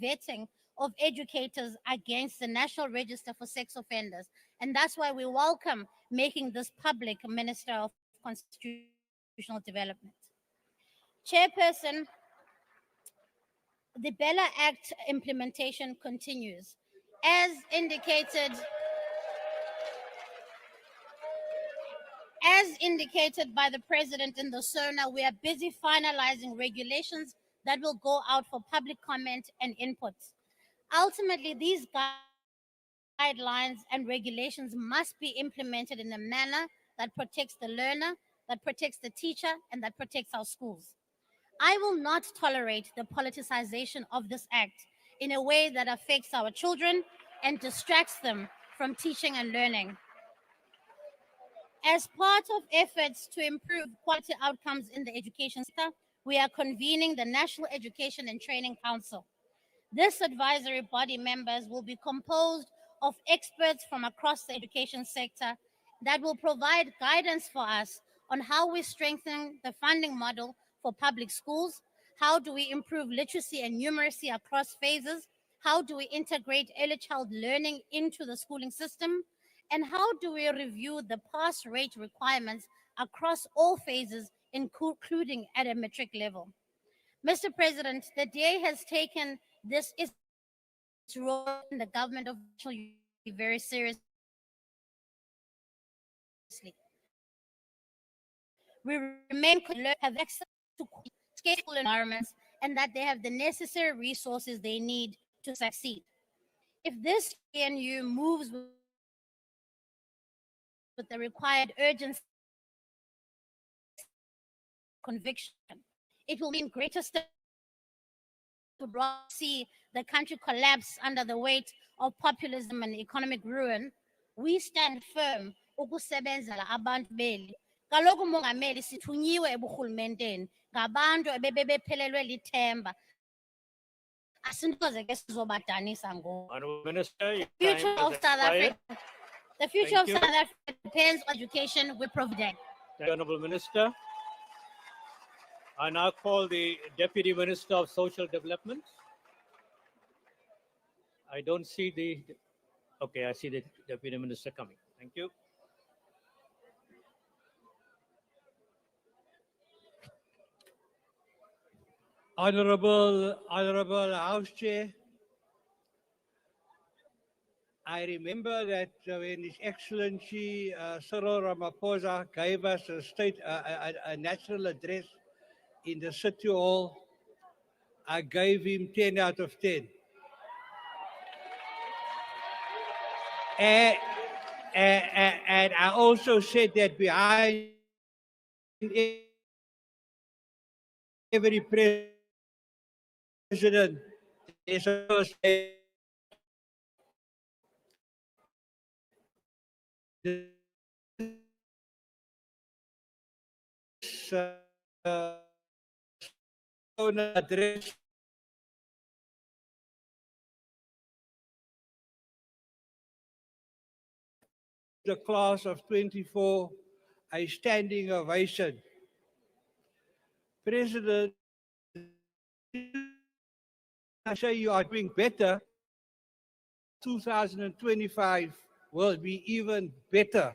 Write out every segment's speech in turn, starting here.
vetting of educators against the National Register for Sex Offenders. And that's why we welcome making this public, Minister of Constitutional Development. Chairperson, the Bella Act implementation continues. As indicated by the President in the SONA, we are busy finalizing regulations that will go out for public comment and input. Ultimately, these guidelines and regulations must be implemented in a manner that protects the learner, that protects the teacher, and that protects our schools. I will not tolerate the politicization of this act in a way that affects our children and distracts them from teaching and learning. As part of efforts to improve quality outcomes in the education sector, we are convening the National Education and Training Council. This advisory body members will be composed of experts from across the education sector that will provide guidance for us on how we strengthen the funding model for public schools, how do we improve literacy and numeracy across phases, how do we integrate early child learning into the schooling system, and how do we review the pass rate requirements across all phases, including at a matric level. Mr. President, the DA has taken this its role in the government of national unity very seriously. We remain committed to have access to scalable environments and that they have the necessary resources they need to succeed. If this GNU moves with the required urgency conviction, it will mean greater steps to see the country collapse under the weight of populism and economic ruin. We stand firm ukusebenzela abantu beli. Kaloku mongameli sithunyiwe eburhulumenteni ngabantu ebebephelelwe lithemba. Asintoze ke sizobadanisa ngoku. Honourable Minister, your Future time of has South expired. Africa. The future of South Africa depends on education we provide. Thank you, Honourable Minister. I now call the Deputy Minister of Social Development. I don't see the... Okay, I see the Deputy Minister coming. Thank you. Honorable House Chair, I remember that when His Excellency Cyril Ramaphosa gave us a national address in the City Hall, I gave him 10 out of 10. And I also said that behind every president, there's a first address the class of 24 a standing ovation. President, I say you are doing better. 2025 will be even better.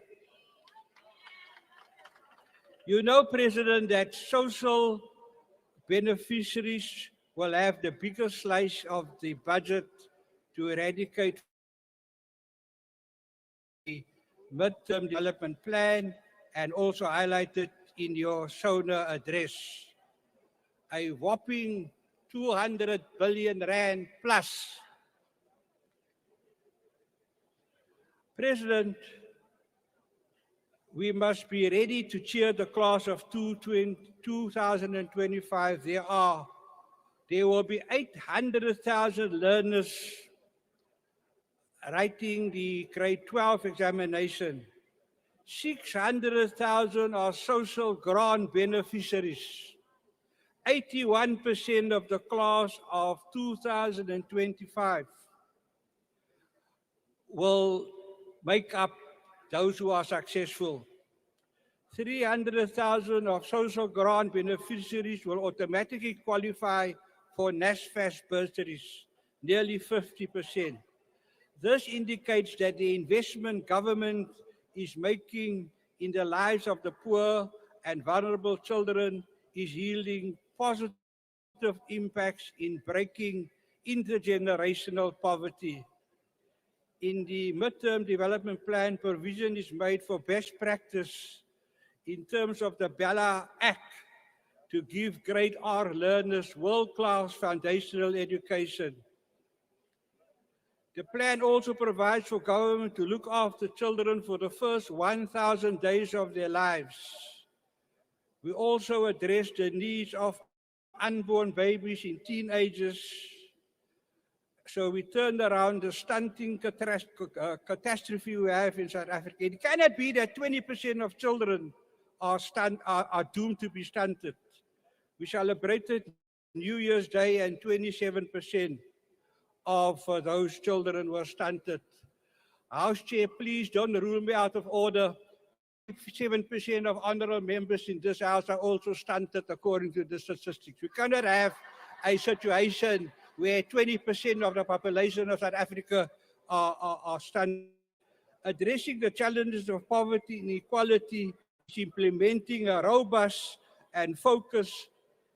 You know, President, that social beneficiaries will have the biggest slice of the budget to eradicate the midterm development plan and also highlighted in your Sona address. A whopping 200 billion rand plus. President, we must be ready to cheer the class of 2025. There will be 800,000 learners writing the grade 12 examination. 600,000 are social grant beneficiaries. 81% of the class of 2025 will make up those who are successful. 300,000 of social grant beneficiaries will automatically qualify for NSFAS bursaries. nearly 50%. This indicates that the investment government is making in the lives of the poor and vulnerable children is yielding positive impacts in breaking intergenerational poverty. In the midterm development plan, provision is made for best practice in terms of the Bella Act to give grade R learners world-class foundational education. The plan also provides for government to look after children for the first 1,000 days of their lives. We also address the needs of unborn babies in teenagers. So we turned around the stunting catastrophe we have in South Africa. It cannot be that 20% of children are doomed to be stunted. We celebrated New Year's Day and 27% of those children were stunted. House Chair, please don't rule me out of order. 7% of honorable members in this House are also stunted according to the statistics. We cannot have a situation where 20% of the population of South Africa are stunted. Addressing the challenges of poverty and inequality is implementing a robust and focused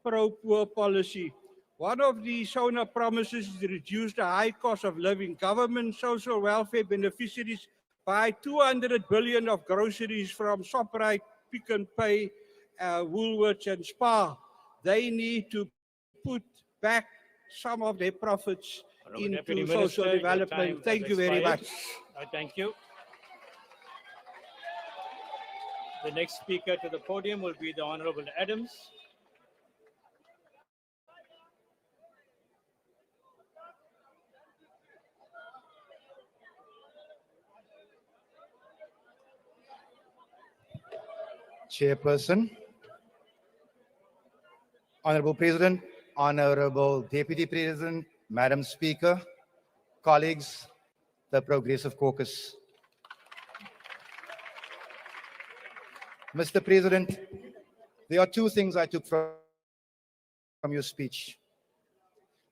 pro-poor policy. One of the Sona promises is to reduce the high cost of living. Government social welfare beneficiaries buy 200 billion of groceries from Shoprite, Pick n Pay, Woolworths and Spar. They need to put back some of their profits Honourable into Deputy social Minister, your time development. Thank has you very expired. much. Thank you. The next speaker to the podium will be the Honourable Adams. Chairperson, Honorable President, Honorable Deputy President, Madam Speaker, colleagues, the Progressive Caucus. Mr. President, there are two things I took from your speech.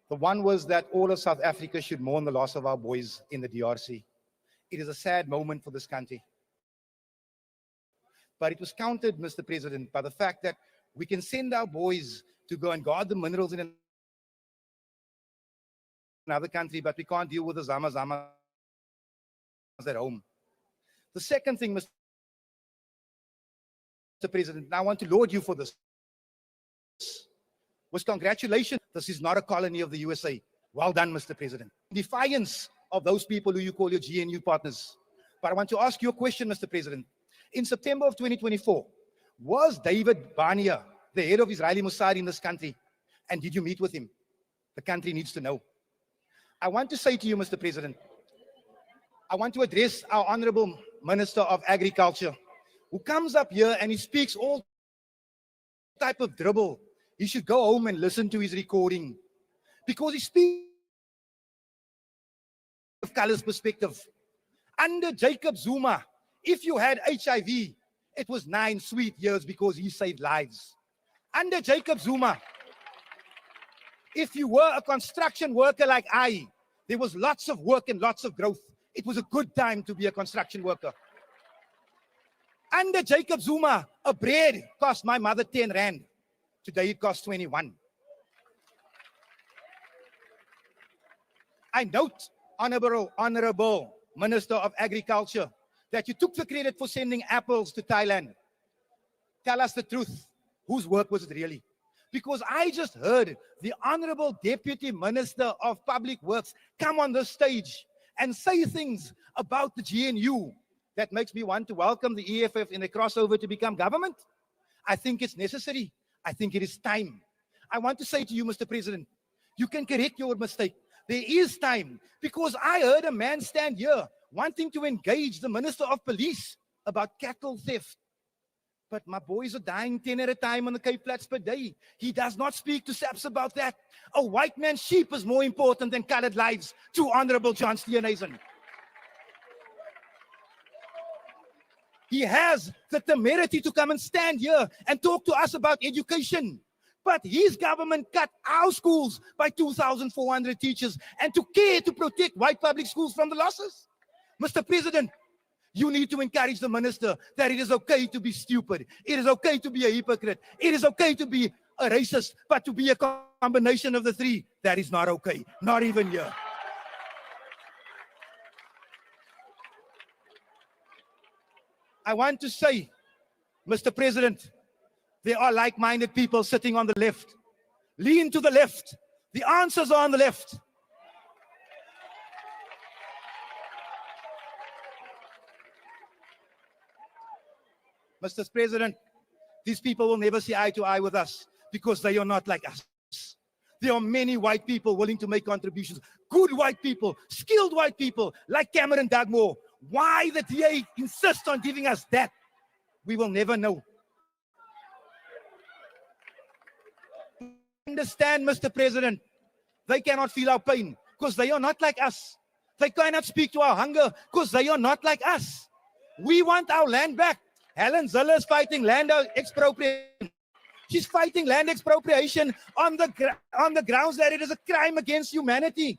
The one was that all of South Africa should mourn the loss of our boys in the DRC. It is a sad moment for this country. But it was countered, Mr. President, by the fact that we can send our boys to go and guard the minerals in another country, but we can't deal with the Zama at home. The second thing, Mr. President, and I want to laud you for this, was congratulations. This is not a colony of the USA. Well done, Mr. President. Defiance of those people who you call your GNU partners. But I want to ask you a question, Mr. President. In September of 2024, was David Barnea the head of Israeli Mossad in this country? And did you meet with him? The country needs to know. I want to say to you, Mr. President, I want to address our Honorable Minister of Agriculture, who comes up here and he speaks all type of dribble. He should go home and listen to his recording, because he speaks of color's perspective. Under Jacob Zuma, if you had HIV, it was 9 sweet years because he saved lives. Under Jacob Zuma, if you were a construction worker like I, there was lots of work and lots of growth. It was a good time to be a construction worker. Under Jacob Zuma, a bread cost my mother 10 rand. Today it costs 21. I note, Honorable Minister of Agriculture, that you took the credit for sending apples to Thailand. Tell us the truth. Whose work was it really? Because I just heard the Honorable Deputy Minister of Public Works come on the stage and say things about the GNU that makes me want to welcome the EFF in a crossover to become government. I think it's necessary. I think it is time. I want to say to you, Mr. President, you can correct your mistake. There is time, because I heard a man stand here wanting to engage the Minister of Police about cattle theft. But my boys are dying 10 at a time on the Cape Flats per day. He does not speak to SAPS about that. A white man's sheep is more important than colored lives to Honorable John Steenhuisen. He has the temerity to come and stand here and talk to us about education. But his government cut our schools by 2,400 teachers and took care to protect white public schools from the losses. Mr. President, you need to encourage the minister that it is okay to be stupid. It is okay to be a hypocrite. It is okay to be a racist, but to be a combination of the three, that is not okay. Not even here. I want to say, Mr. President, there are like-minded people sitting on the left. Lean to the left. The answers are on the left. Mr. President, these people will never see eye to eye with us because they are not like us. There are many white people willing to make contributions. Good white people, skilled white people like Cameron Dugmore. Why the TA insists on giving us that, we will never know. Understand, Mr. President, they cannot feel our pain because they are not like us. They cannot speak to our hunger because they are not like us. We want our land back. Helen Zille is fighting land expropriation. She's fighting land expropriation on the grounds that it is a crime against humanity.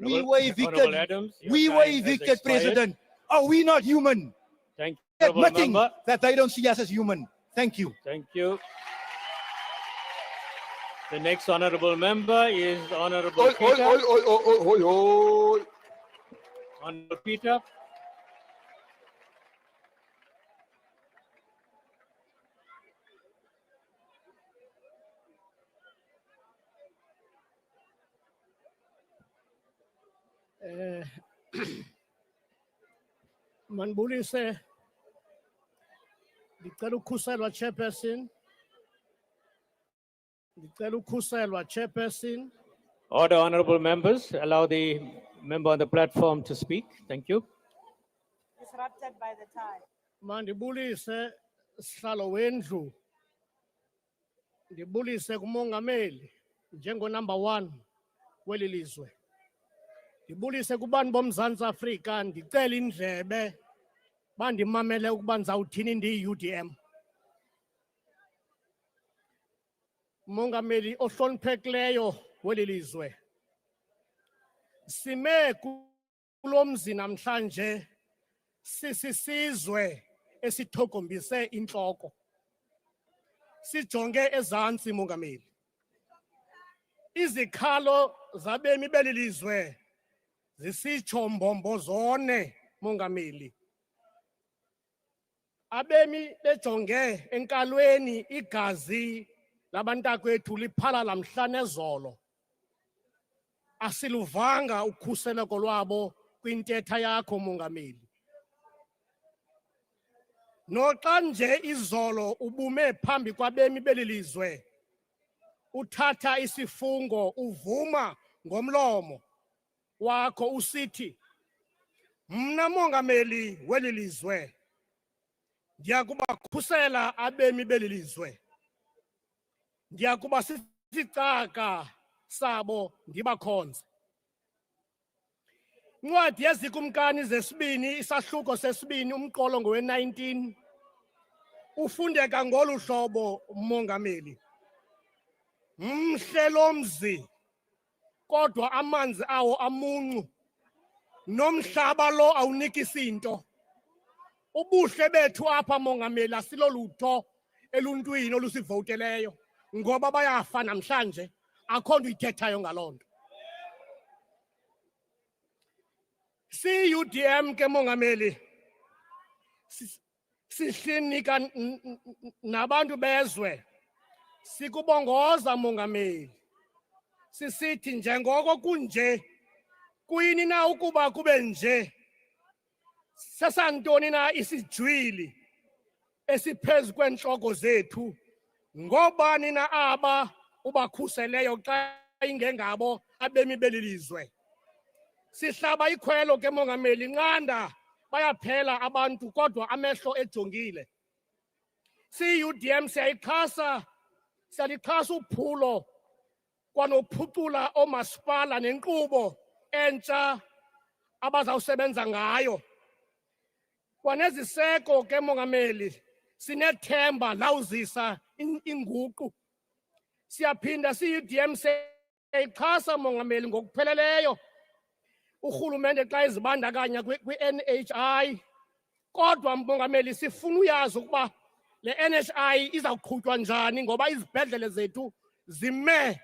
We were evicted. Adams, we were evicted, President. Are we not human? Thank you, admitting that they don't see us as human. Thank you. Thank you. The next honorable member is Honorable Peter. Honorable Peter. Manbulise, ndicela ukhuselwa chairperson. Ndicela ukhuselwa chairperson. Order, honorable members. Allow the member on the platform to speak. Thank you. Disrupted by the time. Mandibulise sihlalo wendlu. Ndibulise kumongameli njengo number 1 kweli lizwe. Ndibulise kubantu boMzantsi Afrika, ndicela indlebe bandimamele ukuba ndizawuthini ndiyi-UDM. Mongameli ohloniphekileyo weli lizwe, sime kulo mzi namhlanje sisizwe esithokombise intloko. Sijonge ezantsi, Mongameli. Izikhalo zabemi beli lizwe zisitsho mbombozone, Mongameli. Abemi bejonge enkalweni igazi labantakwethu liphala lamhla nezolo. Asiluvanga ukhuseleko lwabo kwintetha yakho, Mongameli. Noxa nje izolo ubume phambi kwabemi beli lizwe, uthatha isifungo, uvuma ngomlomo wakho usithi, mna Mongameli weli lizwe ndiyakubakhusela abemi beli lizwe. Ndiyakuba sisicaka sabo ndibakhonze. Incwadi yezikumkani zesibini, isahluko sesibini, umqolo ngowe-19, ufundeka ngolu hlobo, Mongameli. Mhle lo mzi, kodwa amanzi awo amuncu, nomhlaba lo awunikisi nto. Ubuhle bethu apha, Mongameli, asilolutho eluntwini olusivoteleyo, ngoba bayafa namhlanje, akho nto ithethayo ngaloo nto. Si-UDM ke, Mongameli, sihlinika nabantu bezwe, sikubongoza, Mongameli. Sisithi njengoko kunje, kuyini na ukuba kube nje? Sesantoni na isijwili esiphezu kweentloko zethu? Ngobani na aba ubakhuseleyo xa ingengabo abemi beli lizwe? Sihlaba ikhwelo ke, Mongameli, nqanda bayaphela abantu kodwa amehlo ejongile. Si-UDM siyalixhasa uphulo kwanophucula oomasipala nenkqubo entsha abazawusebenza ngayo. Kwaneziseko ke, Mongameli, sinethemba lawuzisa inguqu. Siyaphinda siyi-UDM siyayixhasa mongameli ngokupheleleyo urhulumente xa ezibandakanya kwi-NHI. Kodwa mongameli sifuna uyazi ukuba le NHI izawuqhutywa njani ngoba izibhedlele zethu zime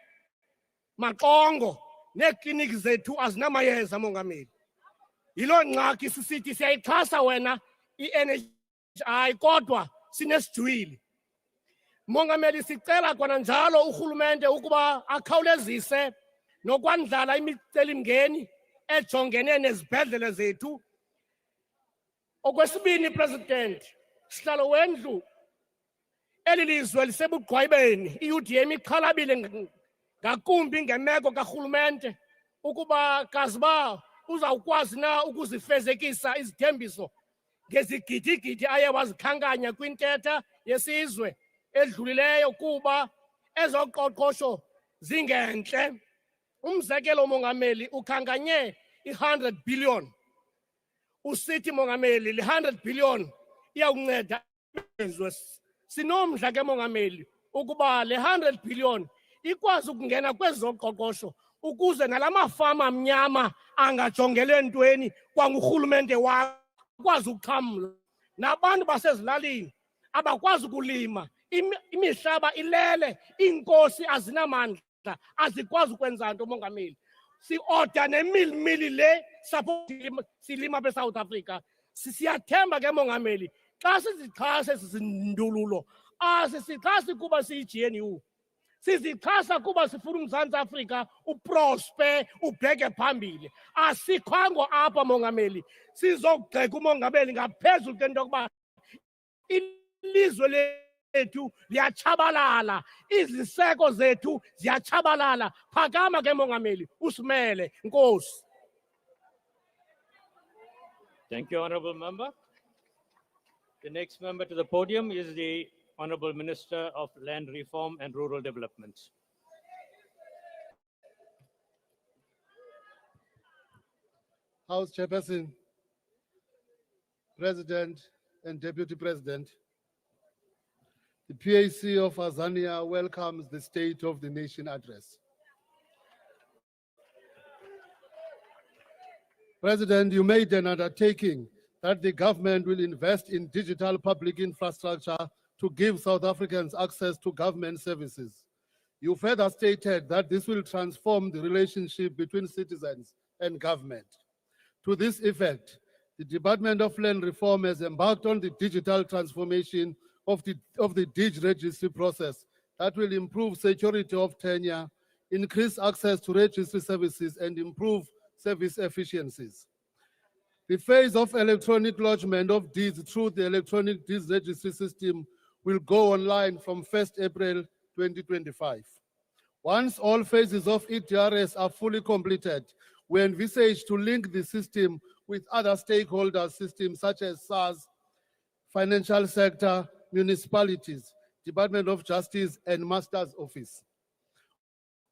maxongo neekliniki zethu azinamayeza mongameli. Yiloo ngxaki sisithi siyayixhasa wena i-NHI kodwa sinesijwili. Mongameli sicela kwananjalo urhulumente ukuba akhawulezise nokwandlala imicelimngeni ejongene nezibhedlele zethu. Okwesibini, President, sihlalo wendlu eli lizwe lisebugqwayibeni. I-UDM ixhalabile ngakumbi ngemeko karhulumente ukuba kaziba uzawukwazi na ukuzifezekisa izithembiso ngezigidigidi aye wazikhankanya kwintetha yesizwe edlulileyo kuba ezoqoqosho zingentle. Umzekelo mongameli ukhankanye i-100 billion. Usithi mongameli le 100 billion iyawunceda izwe. Sinomdla ke mongameli ukuba le 100 billion ikwazi ukungena kwezoqoqosho ukuze nalamafama amnyama angajongele ntweni kwangurhulumente wakwazi ukuxhamla. Nabantu basezilalini abakwazi ukulima, imihlaba ilele, iinkosi azinamandla, azikwazi ukwenza nto mongameli. Si-order nemilimili le support silima beSouth Africa. Siyathemba ke mongameli xa sizixhasa ezi zindululo asisixhasi kuba siyi-GNU. Sizixhasa kuba sifuna uMzantsi Afrika uprospe ubheke phambili. Asikhango apha mongameli sizogxeka umongameli ngaphezulu kento yokuba ilizwe lethu liyatshabalala, iziseko zethu ziyatshabalala. Phakama ke mongameli usimele. Nkosi. Thank you, Honorable Member. The next member to the podium is the Honorable Minister of Land Reform and Rural Development. House Chairperson, President and Deputy President, the PAC of Azania welcomes the State of the Nation address. President, you made an undertaking that the government will invest in digital public infrastructure to give South Africans access to government services. You further stated that this will transform the relationship between citizens and government. To this effect, the Department of Land Reform has embarked on the digital transformation of the DIG registry process that will improve security of tenure, increase access to registry services, and improve service efficiencies. The phase of electronic lodgement of deeds through the electronic deeds registry system will go online from 1st April 2025. Once all phases of EDRS are fully completed, we envisage to link the system with other stakeholder systems such as SARS, financial sector, municipalities, Department of Justice, and Master's Office.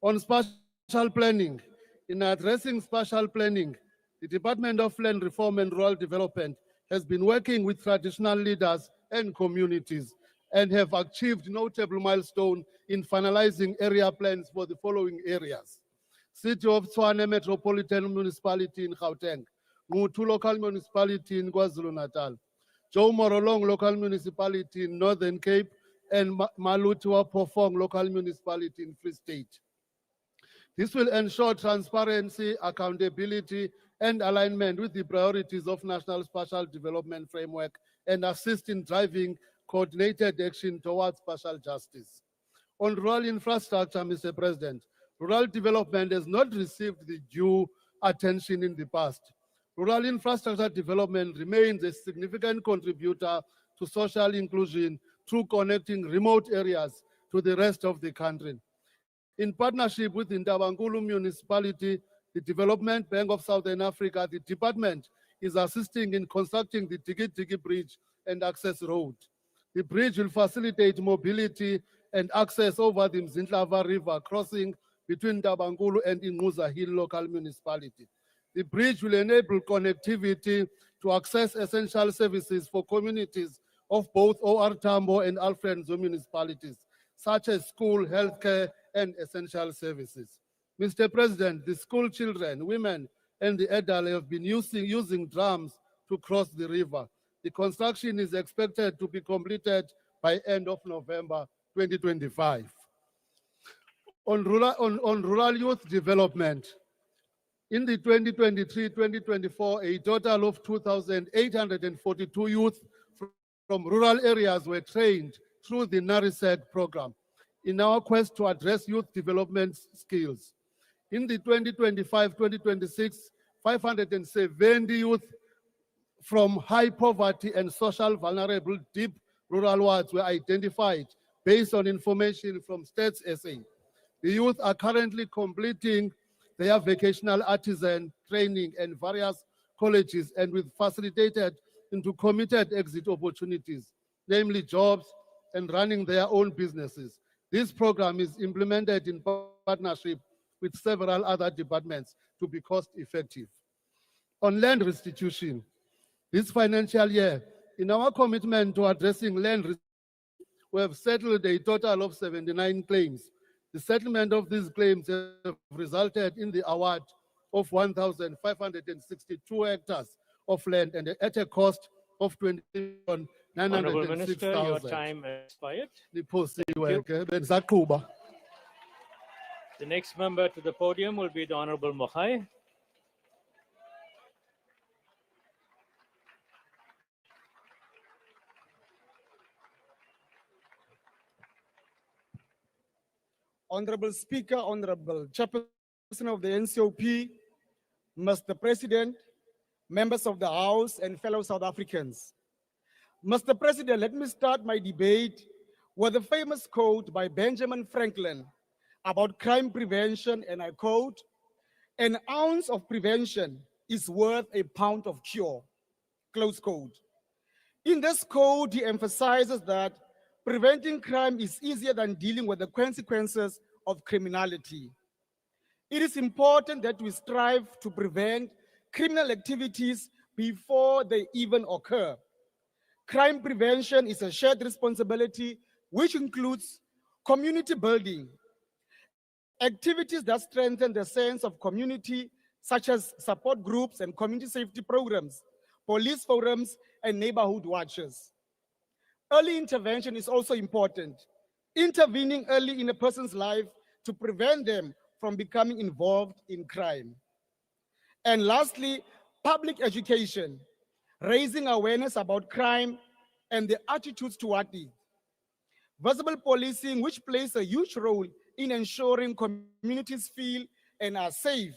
On spatial planning, in addressing spatial planning, the Department of Land Reform and Rural Development has been working with traditional leaders and communities and have achieved notable milestone in finalizing area plans for the following areas: City of Tshwane Metropolitan Municipality in Gauteng, Ngutu Local Municipality in KwaZulu-Natal, Joe Morolong Local Municipality in Northern Cape, and Malutua Pofong Local Municipality in Free State. This will ensure transparency, accountability, and alignment with the priorities of National Spatial Development Framework and assist in driving coordinated action towards spatial justice. On rural infrastructure, Mr. President, rural development has not received the due attention in the past. Rural infrastructure development remains a significant contributor to social inclusion through connecting remote areas to the rest of the country. In partnership with the Ntabangulu Municipality, the Development Bank of Southern Africa, the department is assisting in constructing the Tiki Bridge and access road. The bridge will facilitate mobility and access over the Mzindlava River crossing between Ntabangulu and Inguza Hill Local Municipality. The bridge will enable connectivity to access essential services for communities of both OR Tambo and Alfred Nzo municipalities, such as school, healthcare, and essential services. Mr. President, the school children, women, and the elderly have been using drums to cross the river. The construction is expected to be completed by end of November 2025. On rural youth development, in the 2023-2024, a total of 2,842 youth from rural areas were trained through the NARISEC program in our quest to address youth development skills. In the 2025-2026, 570 youth from high poverty and social vulnerable deep rural wards were identified based on information from States SA. The youth are currently completing their vocational artisan training in various colleges and with facilitated into committed exit opportunities, namely jobs and running their own businesses. This program is implemented in partnership with several other departments to be cost effective. On land restitution, this financial year, in our commitment to addressing land restitution, we have settled a total of 79 claims. The settlement of these claims have resulted in the award of 1,562 hectares of land and at a cost of Honorable Minister, your 20,906,000. time has expired. Liphosiwe ke, bendisaqhuba. The next member to the podium will be the Honorable Mokhai. Honorable Speaker, Honorable Chairperson of the NCOP, Mr. President, members of the House, and fellow South Africans. Mr. President, let me start my debate with a famous quote by Benjamin Franklin about crime prevention, and I quote, "An ounce of prevention is worth a pound of cure," close quote. In this quote, he emphasizes that preventing crime is easier than dealing with the consequences of criminality. It is important that we strive to prevent criminal activities before they even occur. Crime prevention is a shared responsibility which includes community building, activities that strengthen the sense of community, such as support groups and community safety programs, police forums, and neighborhood watches. Early intervention is also important, intervening early in a person's life to prevent them from becoming involved in crime. And lastly, public education, raising awareness about crime and the attitudes toward it. Visible policing, which plays a huge role in ensuring communities feel and are safe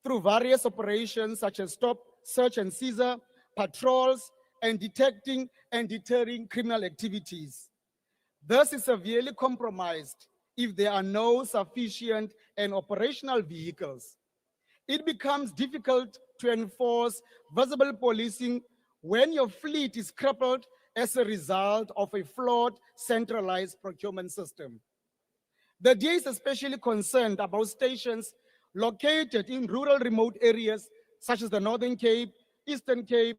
through various operations such as stop, search and seizure, patrols, and detecting and deterring criminal activities. Thus is severely compromised if there are no sufficient and operational vehicles. It becomes difficult to enforce visible policing when your fleet is crippled as a result of a flawed centralized procurement system. The DA is especially concerned about stations located in rural remote areas such as the Northern Cape, Eastern Cape,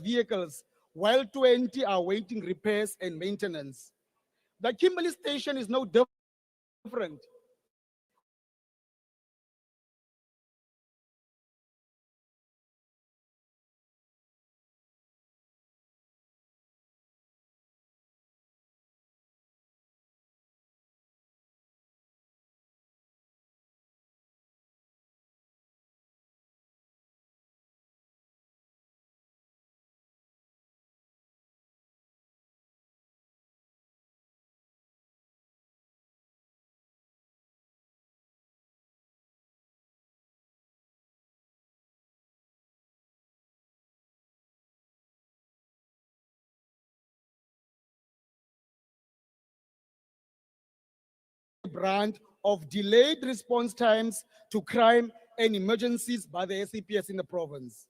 vehicles, while 20 are waiting repairs and maintenance. The Kimberley station is no different. Brand of delayed response times to crime and emergencies by the SAPS in the province.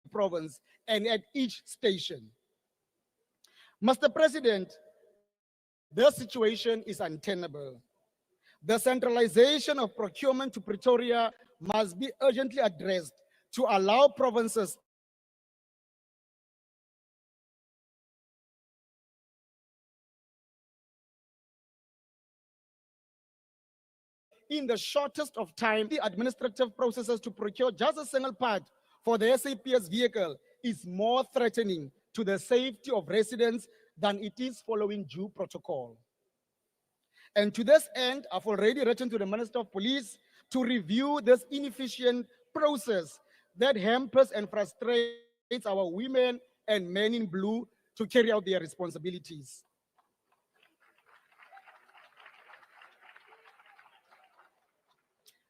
Province and at each station. Mr. President, the situation is untenable. The centralization of procurement to Pretoria must be urgently addressed to allow provinces in the shortest of time. The administrative processes to procure just a single part for the SAPS vehicle is more threatening to the safety of residents than it is following due protocol. And to this end, I've already written to the Minister of Police to review this inefficient process that hampers and frustrates our women and men in blue to carry out their responsibilities.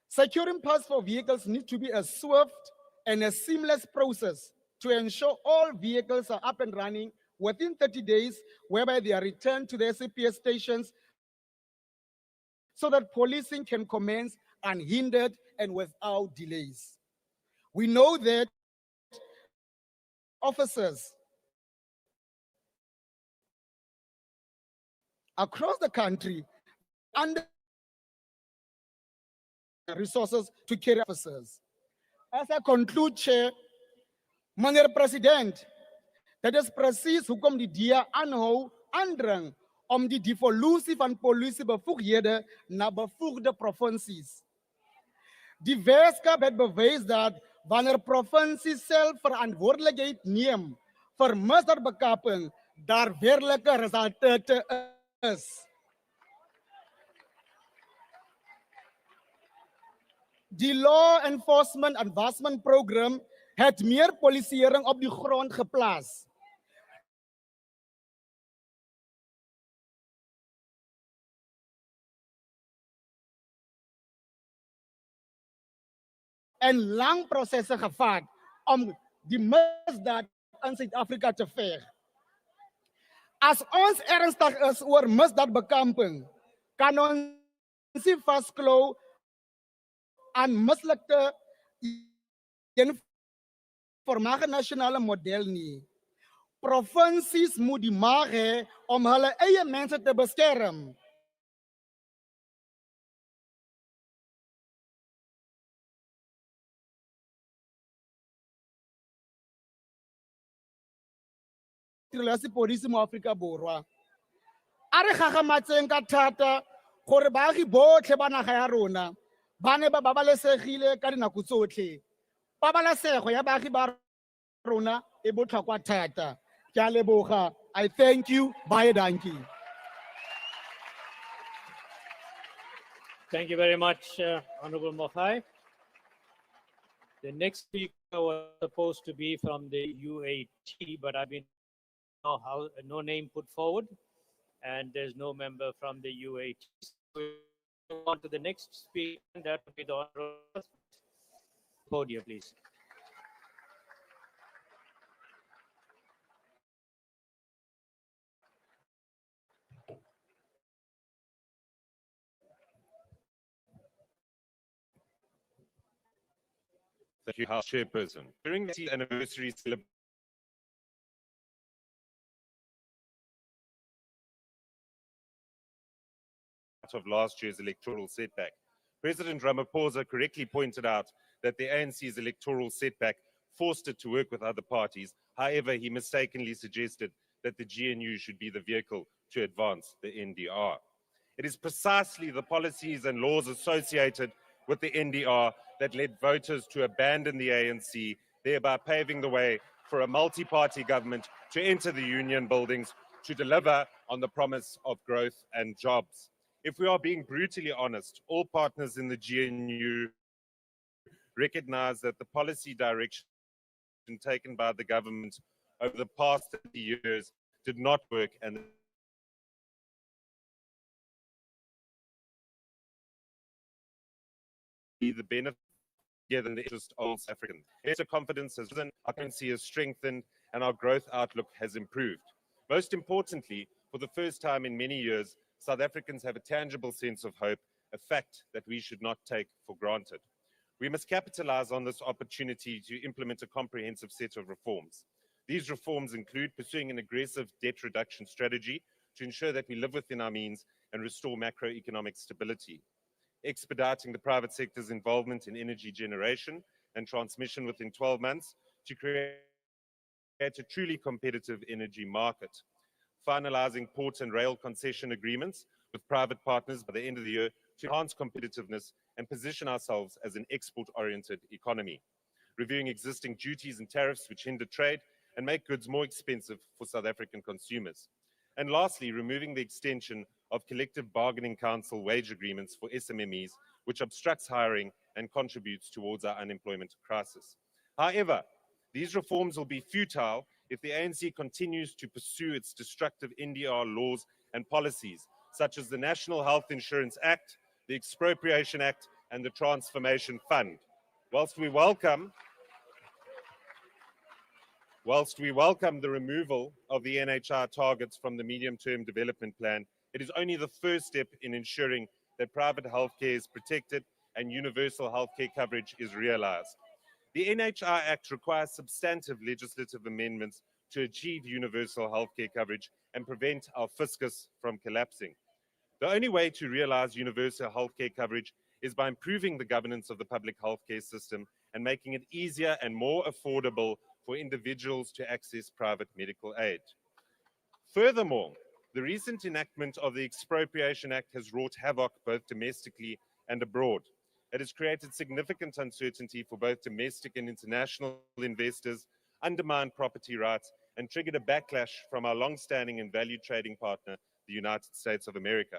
Securing parts for vehicles needs to be a swift and a seamless process to ensure all vehicles are up and running within 30 days, whereby they are returned to the SAPS stations so that policing can commence unhindered and without delays. We know that officers across the country under resources to carry officers. As I conclude, Chair, meneer President, dit is presies hoekom die DA aanhou aandring om die devolusie van polisiebevoegdhede na bevoegde provinsies. Die Weskaap het bewys dat wanneer provinsies self verantwoordelikheid neem vir misdaadbekaping, daar werklike resultate is. Die Law Enforcement Advancement Program het meer polisieering op die grond geplaas. En lang prosesse gevat om die misdaad in Suid-Afrika te veg. As ons ernstig is oor misdaadbekamping, kan ons nie vasklou aan mislukte voormalige nasionale model nie. Provinsies moet die mag hê om hulle eie mense te beskerm. Tirelo polisi mo Afrika Borwa. A re gagamatseng ka thata gore baagi botlhe ba naga ya rona ba ne ba babalesegile ka dinako tsotlhe. Pabalesego ya baagi ba rona e botlhokwa thata. Ke a leboga. I thank you. Baie dankie. Thank you very much, Honorable Mokhai. The next speaker was supposed to be from the UAT, but I've been no name put forward, and there's no member from the UAT. So we move on to the next speaker, and that will be the Honorable Podium, please. Thank you, House Chairperson. During the anniversary celebration of last year's electoral setback, President Ramaphosa correctly pointed out that the ANC's electoral setback forced it to work with other parties. However, he mistakenly suggested that the GNU should be the vehicle to advance the NDR. It is precisely the policies and laws associated with the NDR that led voters to abandon the ANC, thereby paving the way for a multi-party government to enter the union buildings to deliver on the promise of growth and jobs. If we are being brutally honest, all partners in the GNU recognize that the policy direction taken by the government over the past 30 years did not work, and the benefit together in the interest of all South Africans. Investor confidence has risen, our currency has strengthened, and our growth outlook has improved. Most importantly, for the first time in many years, South Africans have a tangible sense of hope, a fact that we should not take for granted. We must capitalize on this opportunity to implement a comprehensive set of reforms. These reforms include pursuing an aggressive debt reduction strategy to ensure that we live within our means and restore macroeconomic stability, expediting the private sector's involvement in energy generation and transmission within 12 months to create a truly competitive energy market, finalizing port and rail concession agreements with private partners by the end of the year to enhance competitiveness and position ourselves as an export-oriented economy, reviewing existing duties and tariffs which hinder trade and make goods more expensive for South African consumers. And lastly, removing the extension of collective bargaining council wage agreements for SMMEs, which obstructs hiring and contributes towards our unemployment crisis. However, these reforms will be futile if the ANC continues to pursue its destructive NDR laws and policies, such as the National Health Insurance Act, the Expropriation Act, and the Transformation Fund. Whilst we welcome the removal of the NHI targets from the medium-term development plan, it is only the first step in ensuring that private healthcare is protected and universal healthcare coverage is realized. The NHI Act requires substantive legislative amendments to achieve universal healthcare coverage and prevent our fiscus from collapsing. The only way to realize universal healthcare coverage is by improving the governance of the public healthcare system and making it easier and more affordable for individuals to access private medical aid. Furthermore, the recent enactment of the Expropriation Act has wrought havoc both domestically and abroad. It has created significant uncertainty for both domestic and international investors, undermined property rights, and triggered a backlash from our long-standing and valued trading partner, the United States of America.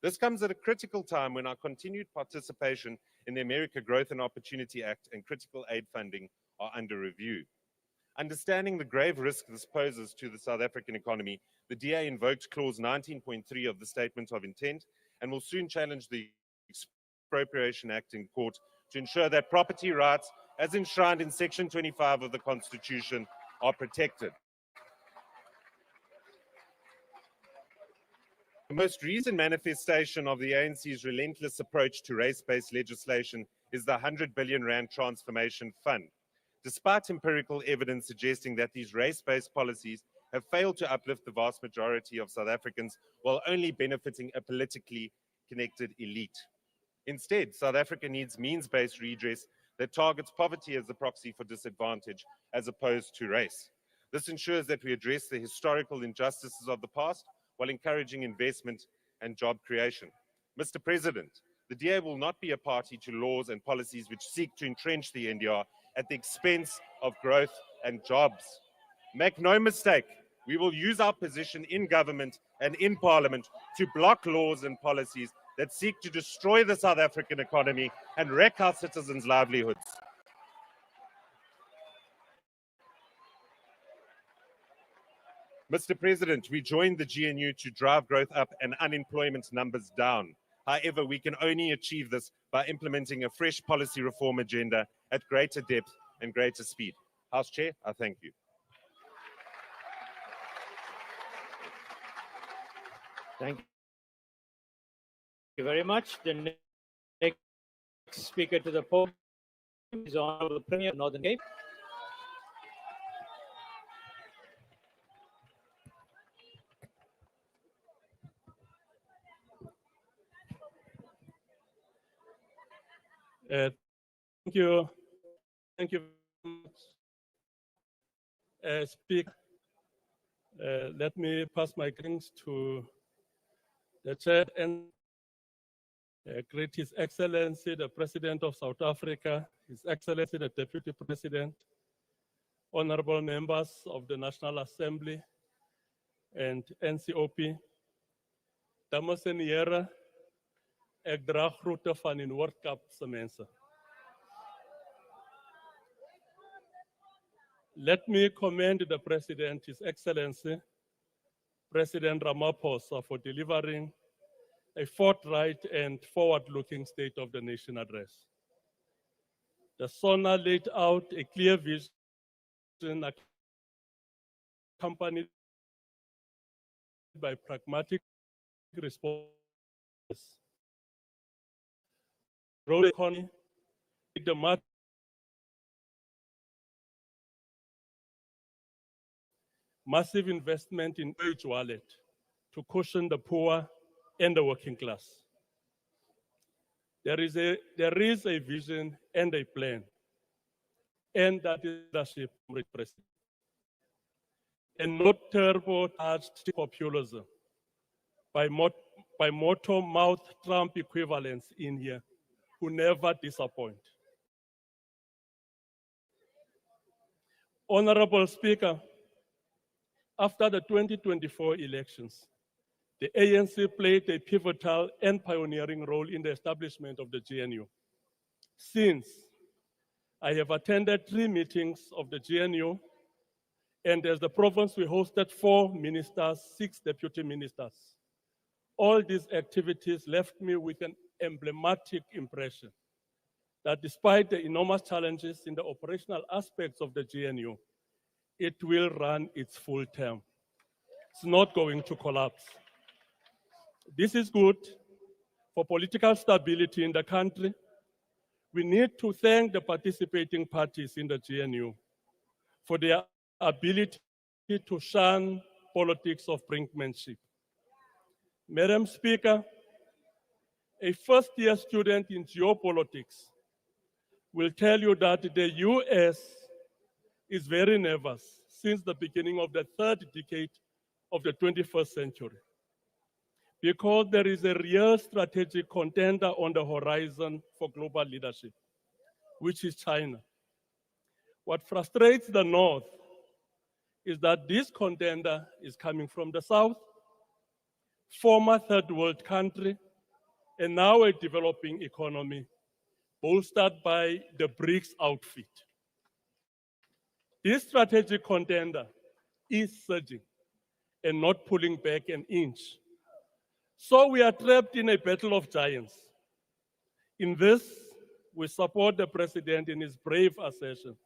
This comes at a critical time when our continued participation in the America Growth and Opportunity Act and critical aid funding are under review. Understanding the grave risk this poses to the South African economy, the DA invoked Clause 19.3 of the Statement of Intent and will soon challenge the Expropriation Act in court to ensure that property rights, as enshrined in Section 25 of the Constitution, are protected. The most recent manifestation of the ANC's relentless approach to race-based legislation is the 100 billion rand Transformation Fund. Despite empirical evidence suggesting that these race-based policies have failed to uplift the vast majority of South Africans while only benefiting a politically connected elite. Instead, South Africa needs means-based redress that targets poverty as the proxy for disadvantage as opposed to race. This ensures that we address the historical injustices of the past while encouraging investment and job creation. Mr. President, the DA will not be a party to laws and policies which seek to entrench the NDR at the expense of growth and jobs. Make no mistake, we will use our position in government and in parliament to block laws and policies that seek to destroy the South African economy and wreck our citizens' livelihoods. Mr. President, we joined the GNU to drive growth up and unemployment numbers down. However, we can only achieve this by implementing a fresh policy reform agenda at greater depth and greater speed. House Chair, I thank you. Thank you very much. The next speaker to the podium is Honorable Premier of Northern Cape. Thank you. Thank you very much, Speaker. Let me pass my greetings to the Chair and greet His Excellency, the President of South Africa, His Excellency, the Deputy President, honorable members of the National Assembly and NCOP, dames en heren, ek dra groete van die Noord-Kaapse mense. Let me commend the President, His Excellency, President Ramaphosa, for delivering a forthright and forward-looking State of the Nation address. The Sona laid out a clear vision accompanied by pragmatic responses. Road economy, the massive investment in wage wallet to cushion the poor and the working class. There is a vision and a plan, and that is leadership, President, and not turbo-charged populism by motto mouth Trump equivalents in here who never disappoint. Honorable Speaker, after the 2024 elections, the ANC played a pivotal and pioneering role in the establishment of the GNU. Since, I have attended 3 meetings of the GNU, and as the province, we hosted 4 ministers, 6 deputy ministers. All these activities left me with an emblematic impression that despite the enormous challenges in the operational aspects of the GNU, it will run its full term. It's not going to collapse. This is good for political stability in the country. We need to thank the participating parties in the GNU for their ability to shun politics of brinkmanship. Madam Speaker, a first-year student in geopolitics will tell you that the US is very nervous since the beginning of the 3rd decade of the 21st century, because there is a real strategic contender on the horizon for global leadership, which is China. What frustrates the North is that this contender is coming from the South, former third world country, and now a developing economy, bolstered by the BRICS outfit. This strategic contender is surging and not pulling back an inch. So we are trapped in a battle of giants. In this, we support the president in his brave assertion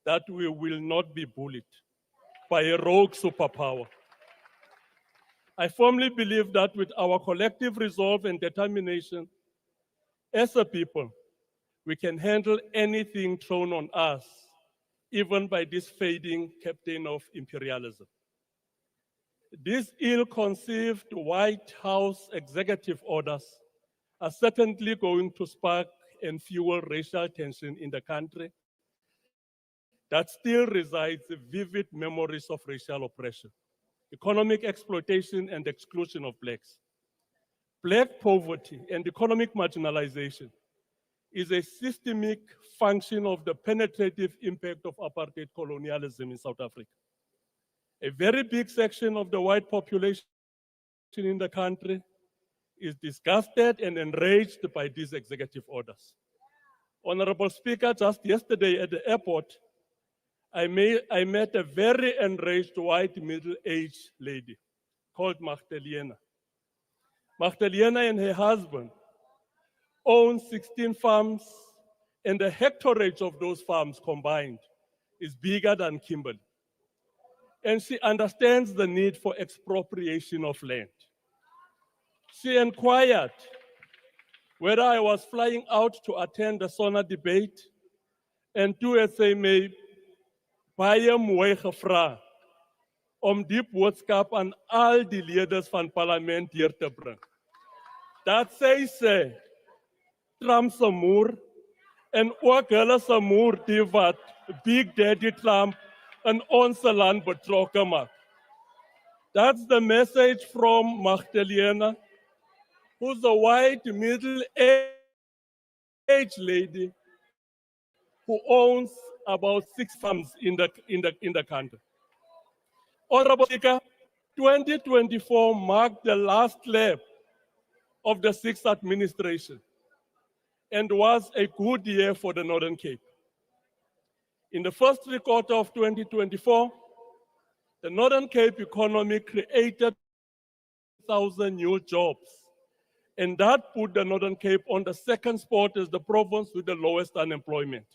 that we will not be bullied by a rogue superpower. I firmly believe that with our collective resolve and determination, as a people, we can handle anything thrown on us, even by this fading captain of imperialism. These ill-conceived White House executive orders are certainly going to spark and fuel racial tension in the country that still resides vivid memories of racial oppression, economic exploitation and exclusion of blacks. Black poverty and economic marginalization is a systemic function of the penetrative impact of apartheid colonialism in South Africa. A very big section of the white population in the country is disgusted and enraged by these executive orders. Honorable Speaker, just yesterday at the airport, I met a very enraged white middle-aged lady called Magdalena. Magdalena and her husband own 16 farms, and the hectareage of those farms combined is bigger than Kimberley. And she understands the need for expropriation of land. She inquired whether I was flying out to attend the Sona Debate en toe het sy my baie mooi gevra om die boodskap aan al die leerders van parlement hier te bring. Dat sy sê, Trump se moer en ook hulle se moer die wat Big Daddy Trump in ons land betrokke maak. That's the message from Magdalena, who's a white middle-aged lady who owns about 6 farms in the country. Honorable Speaker, 2024 marked the last lap of the 6th administration and was a good year for the Northern Cape. In the first 3 quarters of 2024, the Northern Cape economy created 1,000 new jobs, and that put the Northern Cape on the 2nd spot as the province with the lowest unemployment.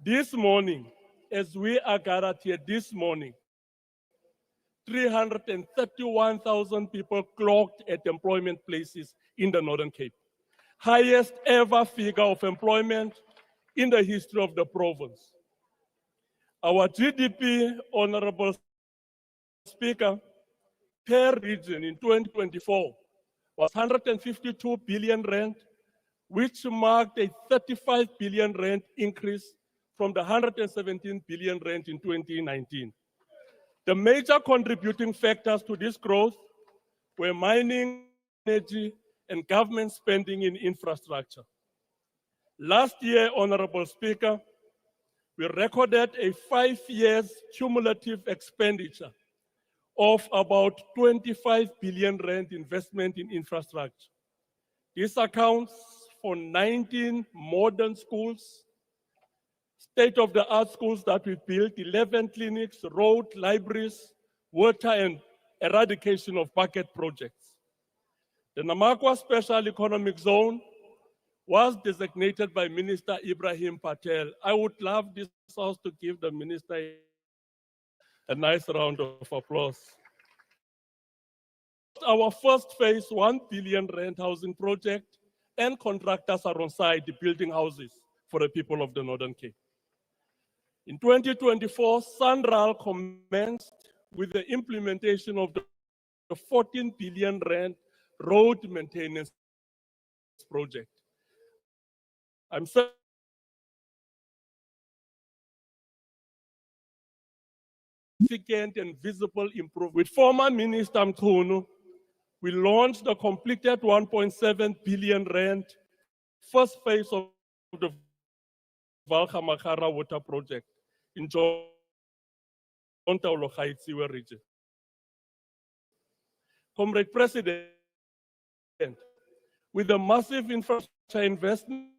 This morning, as we are gathered here this morning, 331,000 people clocked at employment places in the Northern Cape. Highest ever figure of employment in the history of the province. Our GDP, Honorable Speaker, per region in 2024 was 152 billion rand, which marked a 35 billion rand increase from the 117 billion rand in 2019. The major contributing factors to this growth were mining, energy, and government spending in infrastructure. Last year, Honorable Speaker, we recorded a 5 years cumulative expenditure of about 25 billion rand investment in infrastructure. This accounts for 19 modern schools, state-of-the-art schools that we built, 11 clinics, road, libraries, water, and eradication of bucket projects. The Namakwa Special Economic Zone was designated by Minister Ibrahim Patel. I would love this house to give the minister a nice round of applause. Our first phase, 1 billion rand housing project, and contractors are on site building houses for the people of the Northern Cape. In 2024, SANRAL commenced with the implementation of the 14 billion rand road maintenance project. I'm significant and visible improvement. With former Minister Mkhunu, we launched the completed 1.7 billion rand first phase of the Valgamakara water project in Jontaulo-Gaetsewe region. Comrade President, with the massive infrastructure investment,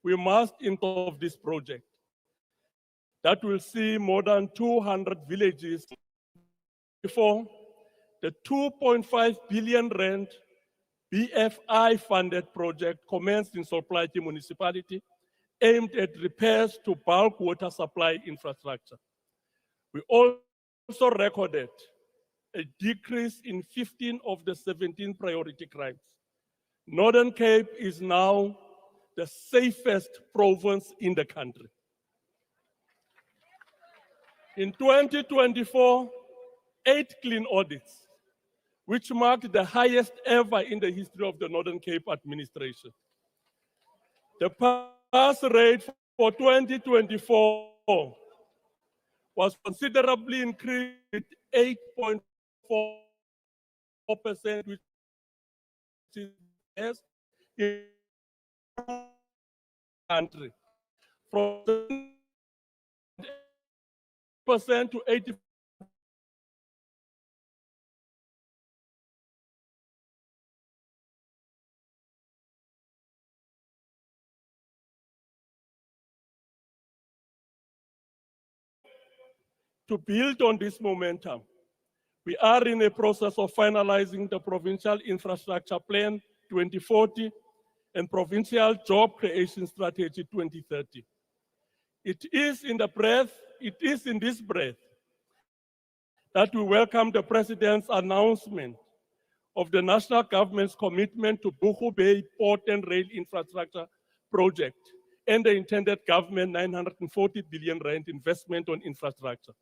we must improve this project. That will see more than 200 villages. Before the 2.5 billion rand BFI funded project commenced in Solplaatje municipality, aimed at repairs to bulk water supply infrastructure. We also recorded a decrease in 15 of the 17 priority crimes. Northern Cape is now the safest province in the country. In 2024, 8 clean audits, which marked the highest ever in the history of the Northern Cape administration. The pass rate for 2024 was considerably increased, 8.4%, which is best in the country. From 7% to 80%. To build on this momentum, we are in a process of finalizing the Provincial Infrastructure Plan 2040 and Provincial Job Creation Strategy 2030. It is in this breath that we welcome the President's announcement of the national government's commitment to Buchu Bay Port and Rail Infrastructure Project and the intended government 940 billion rand investment on infrastructure.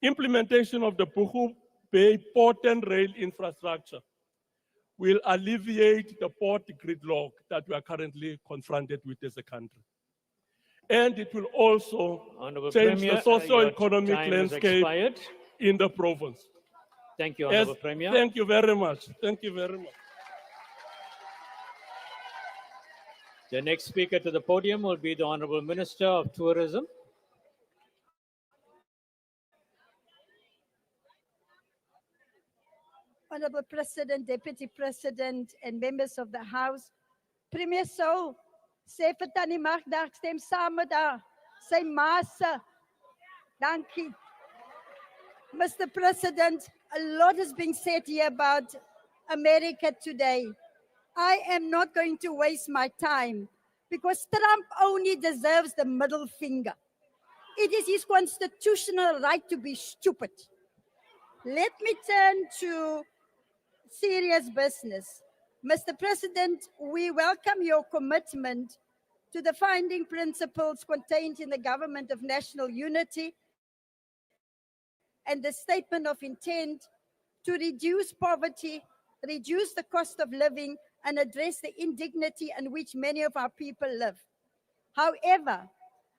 Implementation of the Buchu Bay Port and Rail Infrastructure will alleviate the port gridlock that we are currently confronted with as a country. And it will also change the socio-economic landscape in the province. Thank you, Honorable Premier. Thank you very much. Thank you very much. The next speaker to the podium will be the Honorable Minister of Tourism. Honorable President, Deputy President, and members of the House. Premier Sou, sê vir Tannie Magda, ek stem saam met haar. Sy ma se. Dankie. Mr. President, a lot is being said here about America today. I am not going to waste my time because Trump only deserves the middle finger. It is his constitutional right to be stupid. Let me turn to serious business. Mr. President, we welcome your commitment to the founding principles contained in the Government of National Unity and the statement of intent to reduce poverty, reduce the cost of living, and address the indignity in which many of our people live. However,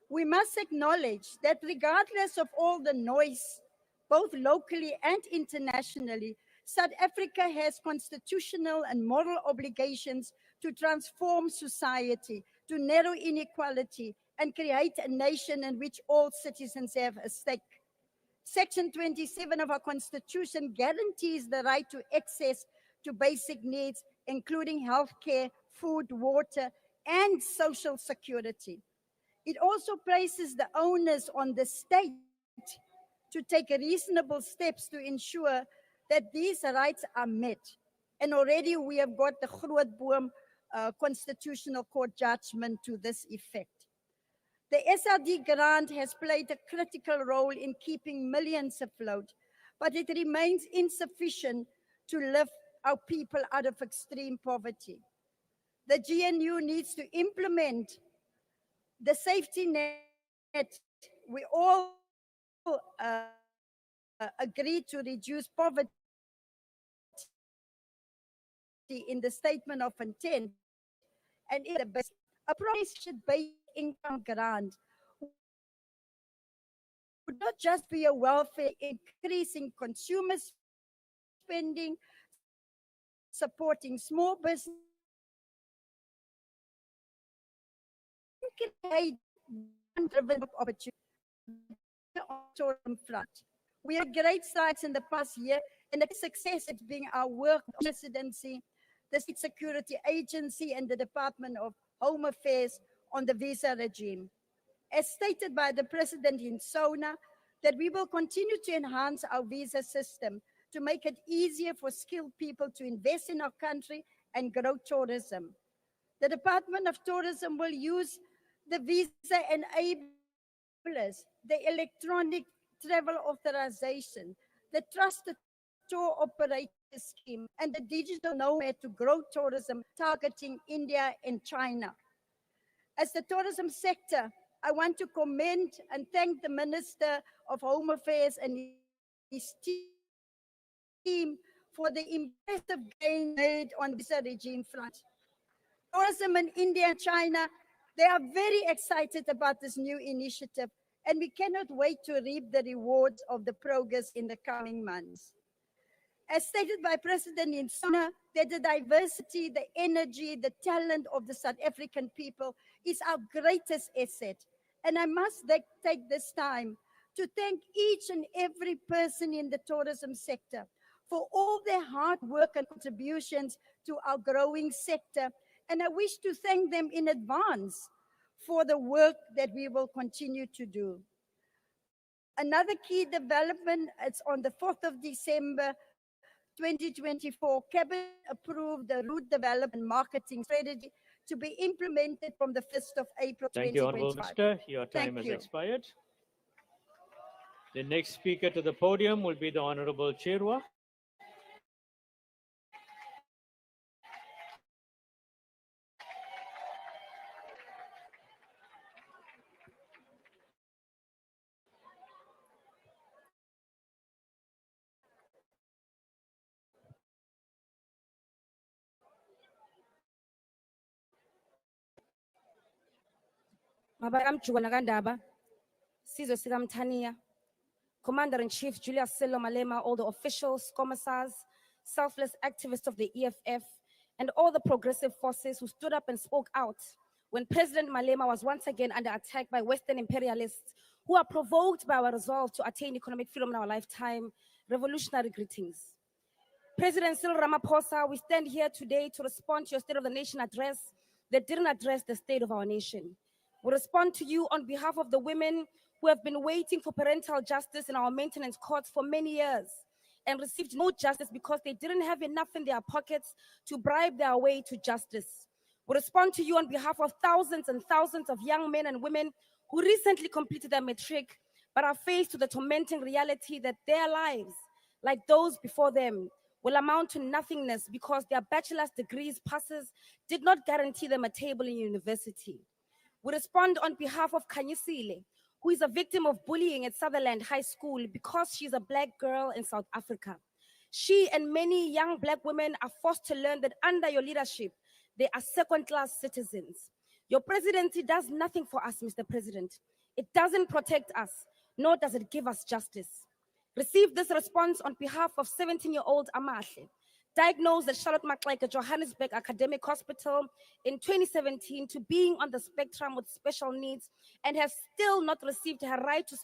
we must acknowledge that regardless of all the noise, both locally and internationally, South Africa has constitutional and moral obligations to transform society, to narrow inequality, and create a nation in which all citizens have a stake. Section 27 of our Constitution guarantees the right to access to basic needs, including healthcare, food, water, and social security. It also places the onus on the state to take reasonable steps to ensure that these rights are met. And already we have got the Grootboom Constitutional Court judgment to this effect. The SRD grant has played a critical role in keeping millions afloat, but it remains insufficient to lift our people out of extreme poverty. The GNU needs to implement the safety net. We all agreed to reduce poverty in the statement of intent, and in the basic basic income grant would not just be a welfare increasing consumer spending, supporting small business, create driven opportunity on tourism front. We have great strides in the past year, and the success has been our work presidency, the State Security Agency, and the Department of Home Affairs on the visa regime. As stated by the President in Sona, that we will continue to enhance our visa system to make it easier for skilled people to invest in our country and grow tourism. The Department of Tourism will use the visa enablers, the electronic travel authorization, the trusted tour operator scheme, and the digital nomad to grow tourism targeting India and China. As the tourism sector, I want to commend and thank the Minister of Home Affairs and his team for the impressive gain made on visa regime front. Tourism in India and China, they are very excited about this new initiative, and we cannot wait to reap the rewards of the progress in the coming months. As stated by President Insona, that the diversity, the energy, the talent of the South African people is our greatest asset. And I must take this time to thank each and every person in the tourism sector for all their hard work and contributions to our growing sector. And I wish to thank them in advance for the work that we will continue to do. Another key development, it's on the 4th of December, 2024, Cabinet approved the route development marketing strategy to be implemented from the 1st of April, Thank you, Honourable 2025. Minister. Your time has expired. The next speaker to the podium will be the Honourable Chirwa. Mabaramjugwana Kandaba, Sizwe Sikamthania, Commander-in-Chief Julius Selo Malema, all the officials, commissars, selfless activists of the EFF, and all the progressive forces who stood up and spoke out when President Malema was once again under attack by Western imperialists who are provoked by our resolve to attain economic freedom in our lifetime. Revolutionary greetings. President Cyril Ramaphosa, we stand here today to respond to your State of the Nation address that didn't address the state of our nation. We respond to you on behalf of the women who have been waiting for parental justice in our maintenance courts for many years and received no justice because they didn't have enough in their pockets to bribe their way to justice. We respond to you on behalf of thousands and thousands of young men and women who recently completed their matric but are faced with the tormenting reality that their lives, like those before them, will amount to nothingness because their bachelor's degrees passes did not guarantee them a table in university. We respond on behalf of Kanyisile, who is a victim of bullying at Sutherland High School because she's a Black girl in South Africa. She and many young Black women are forced to learn that under your leadership, they are second-class citizens. Your presidency does nothing for us, Mr. President. It doesn't protect us, nor does it give us justice. Receive this response on behalf of 17-year-old Amahle, diagnosed at Charlotte Maxeke Johannesburg Academic Hospital in 2017 to being on the spectrum with special needs and has still not received her right to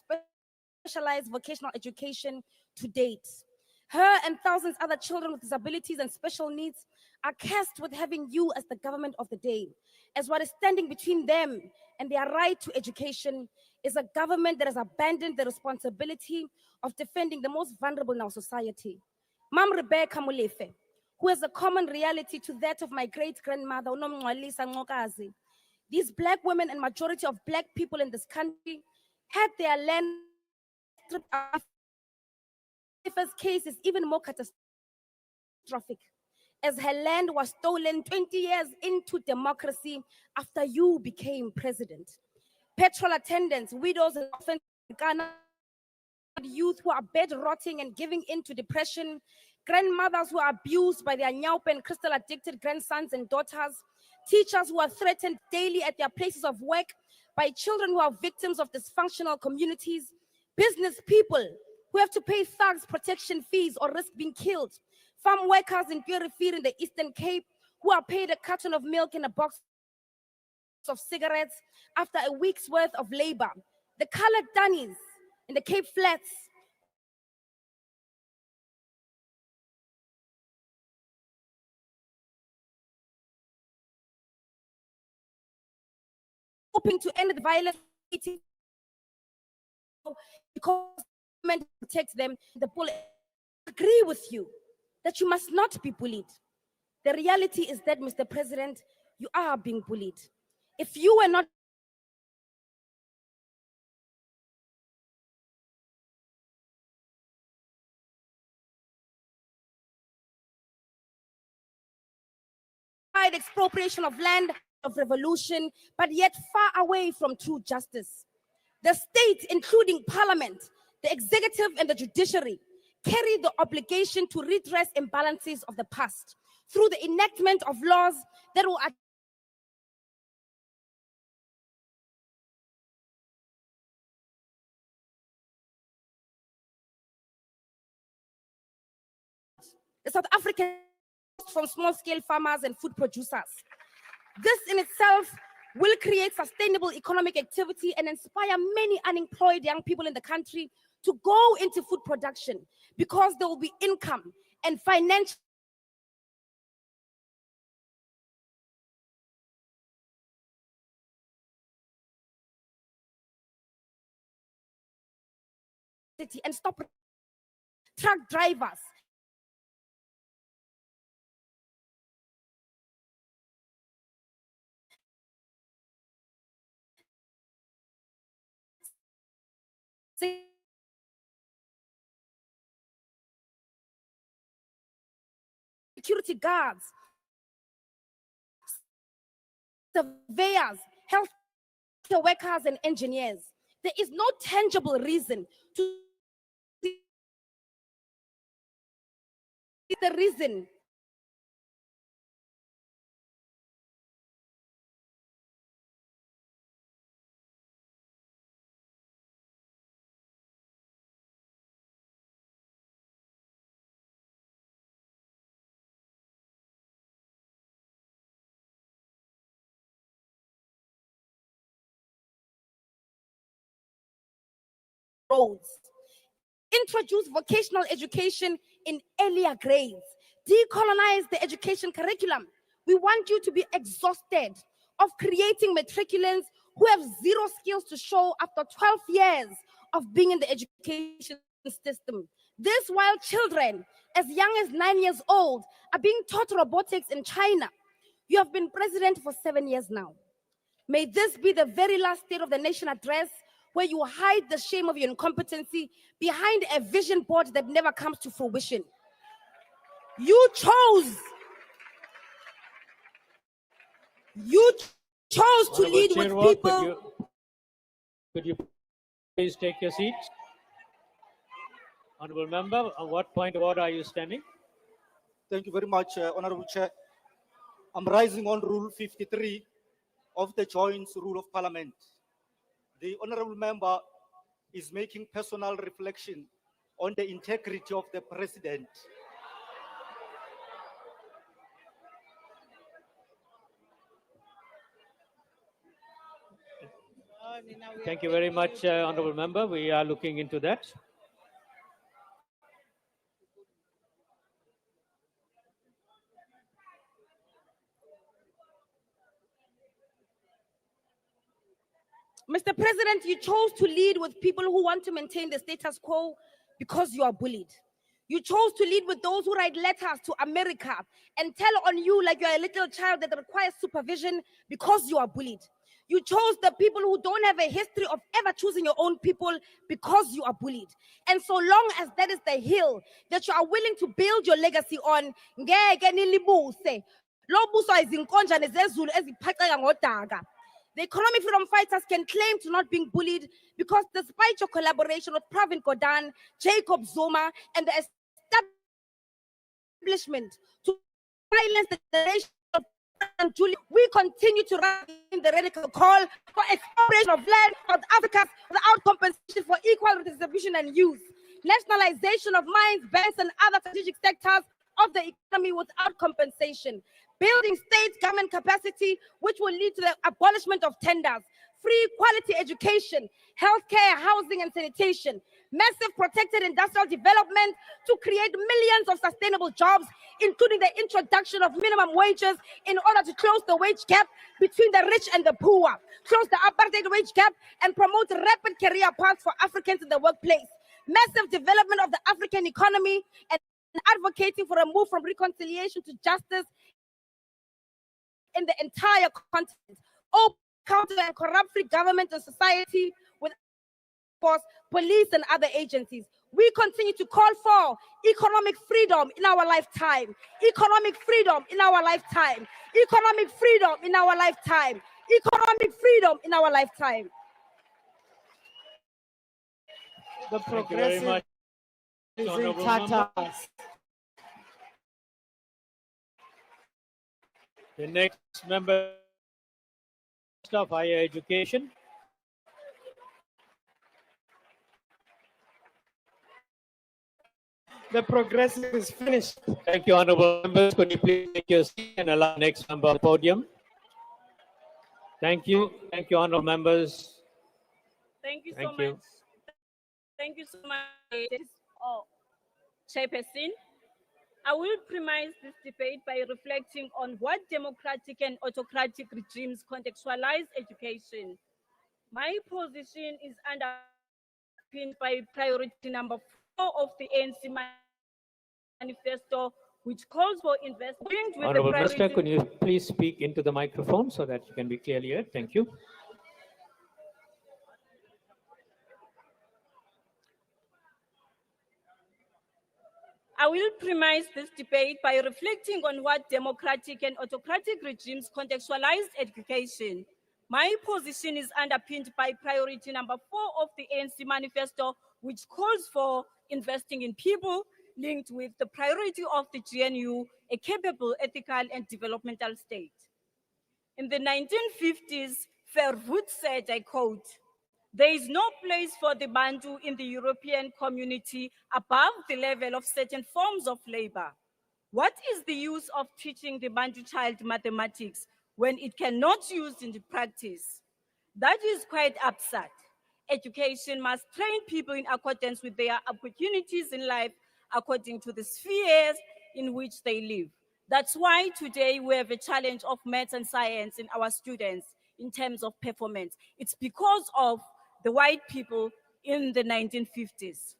specialized vocational education to date. Her and thousands other children with disabilities and special needs are cursed with having you as the government of the day, as what is standing between them and their right to education is a government that has abandoned the responsibility of defending the most vulnerable in our society. Mam Rebecca Molefe, who has a common reality to that of my great-grandmother, uNomncwalisa Ncokazi. These Black women and majority of Black people in this country had their land stripped away. Ife's case is even more catastrophic, as her land was stolen 20 years into democracy after you became president. Petrol attendants, widows, and orphans, youth who are bed rotting and giving in to depression, grandmothers who are abused by their nyaupe and crystal addicted grandsons and daughters, teachers who are threatened daily at their places of work by children who are victims of dysfunctional communities, business people who have to pay thugs protection fees or risk being killed, farm workers in Purifir in the Eastern Cape who are paid a carton of milk and a box of cigarettes after a week's worth of labor, the colored Dunnies in the Cape Flats hoping to end the violence because government protects them. The police agree with you that you must not be bullied. The reality is that, Mr. President, you are being bullied. If you were not expropriation of land of revolution, but yet far away from true justice. The state, including parliament, the executive and the judiciary, carry the obligation to redress imbalances of the past through the enactment of laws that will the South African from small-scale farmers and food producers. This in itself will create sustainable economic activity and inspire many unemployed young people in the country to go into food production because there will be income and financial and stop truck drivers security guards, surveyors, healthcare workers, and engineers. There is no tangible reason to the reason roads. Introduce vocational education in earlier grades. Decolonize the education curriculum. We want you to be exhausted of creating matriculants who have zero skills to show after 12 years of being in the education system. This while children as young as 9 years old are being taught robotics in China. You have been president for 7 years now. May this be the very last State of the Nation address where you hide the shame of your incompetency behind a vision board that never comes to fruition. You chose to Honorable lead with Chairman, people. could you please take your seat? Honorable member, on what point of order are you standing? Thank you very much, Honorable Chair. I'm rising on Rule 53 of the Joint Rule of Parliament. The Honorable Member is making personal reflection on the integrity of the President. Thank you very much, Honorable Member. We are looking into that. Mr. President, you chose to lead with people who want to maintain the status quo because you are bullied. You chose to lead with those who write letters to America and tell on you like you're a little child that requires supervision because you are bullied. You chose the people who don't have a history of ever choosing your own people because you are bullied. And so long as that is the hill that you are willing to build your legacy on, ngeke nilibuse. Lo buso izinkonjane zezulu eziphaxeka ngodaka. The economic freedom fighters can claim to not being bullied because despite your collaboration with Pravin Gordhan, Jacob Zuma, and the establishment to silence the generation of President Julie, we continue to run the radical call for expropriation of land South Africa without compensation for equal redistribution and use, nationalization of mines, banks, and other strategic sectors of the economy without compensation, building state government capacity, which will lead to the abolishment of tenders, free quality education, healthcare, housing, and sanitation, massive protected industrial development to create millions of sustainable jobs, including the introduction of minimum wages in order to close the wage gap between the rich and the poor, close the apartheid wage gap, and promote rapid career paths for Africans in the workplace, massive development of the African economy, and advocating for a move from reconciliation to justice in the entire continent. Open, counter, and corrupt-free government and society with force, police, and other agencies. We continue to call for economic freedom in our lifetime. Economic freedom in our lifetime. Economic freedom in our lifetime. Economic freedom in our lifetime. The Thank you very much, progressive is in Honorable Member. tatters. The next member of Higher Education. The progressive is finished. Thank you, honorable members. Could you please take your seat and allow the next member of the podium? Thank you. Thank you, honorable members. Thank you so Thank you. much. Thank you so much, Chairperson. I will premise this debate by reflecting on what democratic and autocratic regimes contextualize education. My position is underpinned by priority number 4 of the ANC manifesto, which calls for investment with Honorable the Minister, priority. could you please speak into the microphone so that you can be clearly heard? Thank you. I will premise this debate by reflecting on what democratic and autocratic regimes contextualize education. My position is underpinned by priority number 4 of the ANC manifesto, which calls for investing in people, linked with the priority of the GNU, a capable, ethical, and developmental state. In the 1950s, Verwoerd said, I quote, "There is no place for the Bantu in the European community above the level of certain forms of labor. What is the use of teaching the Bantu child mathematics when it cannot use in the practice? That is quite absurd. Education must train people in accordance with their opportunities in life, according to the spheres in which they live. That's why today we have a challenge of maths and science in our students in terms of performance. It's because of the white people in the 1950s.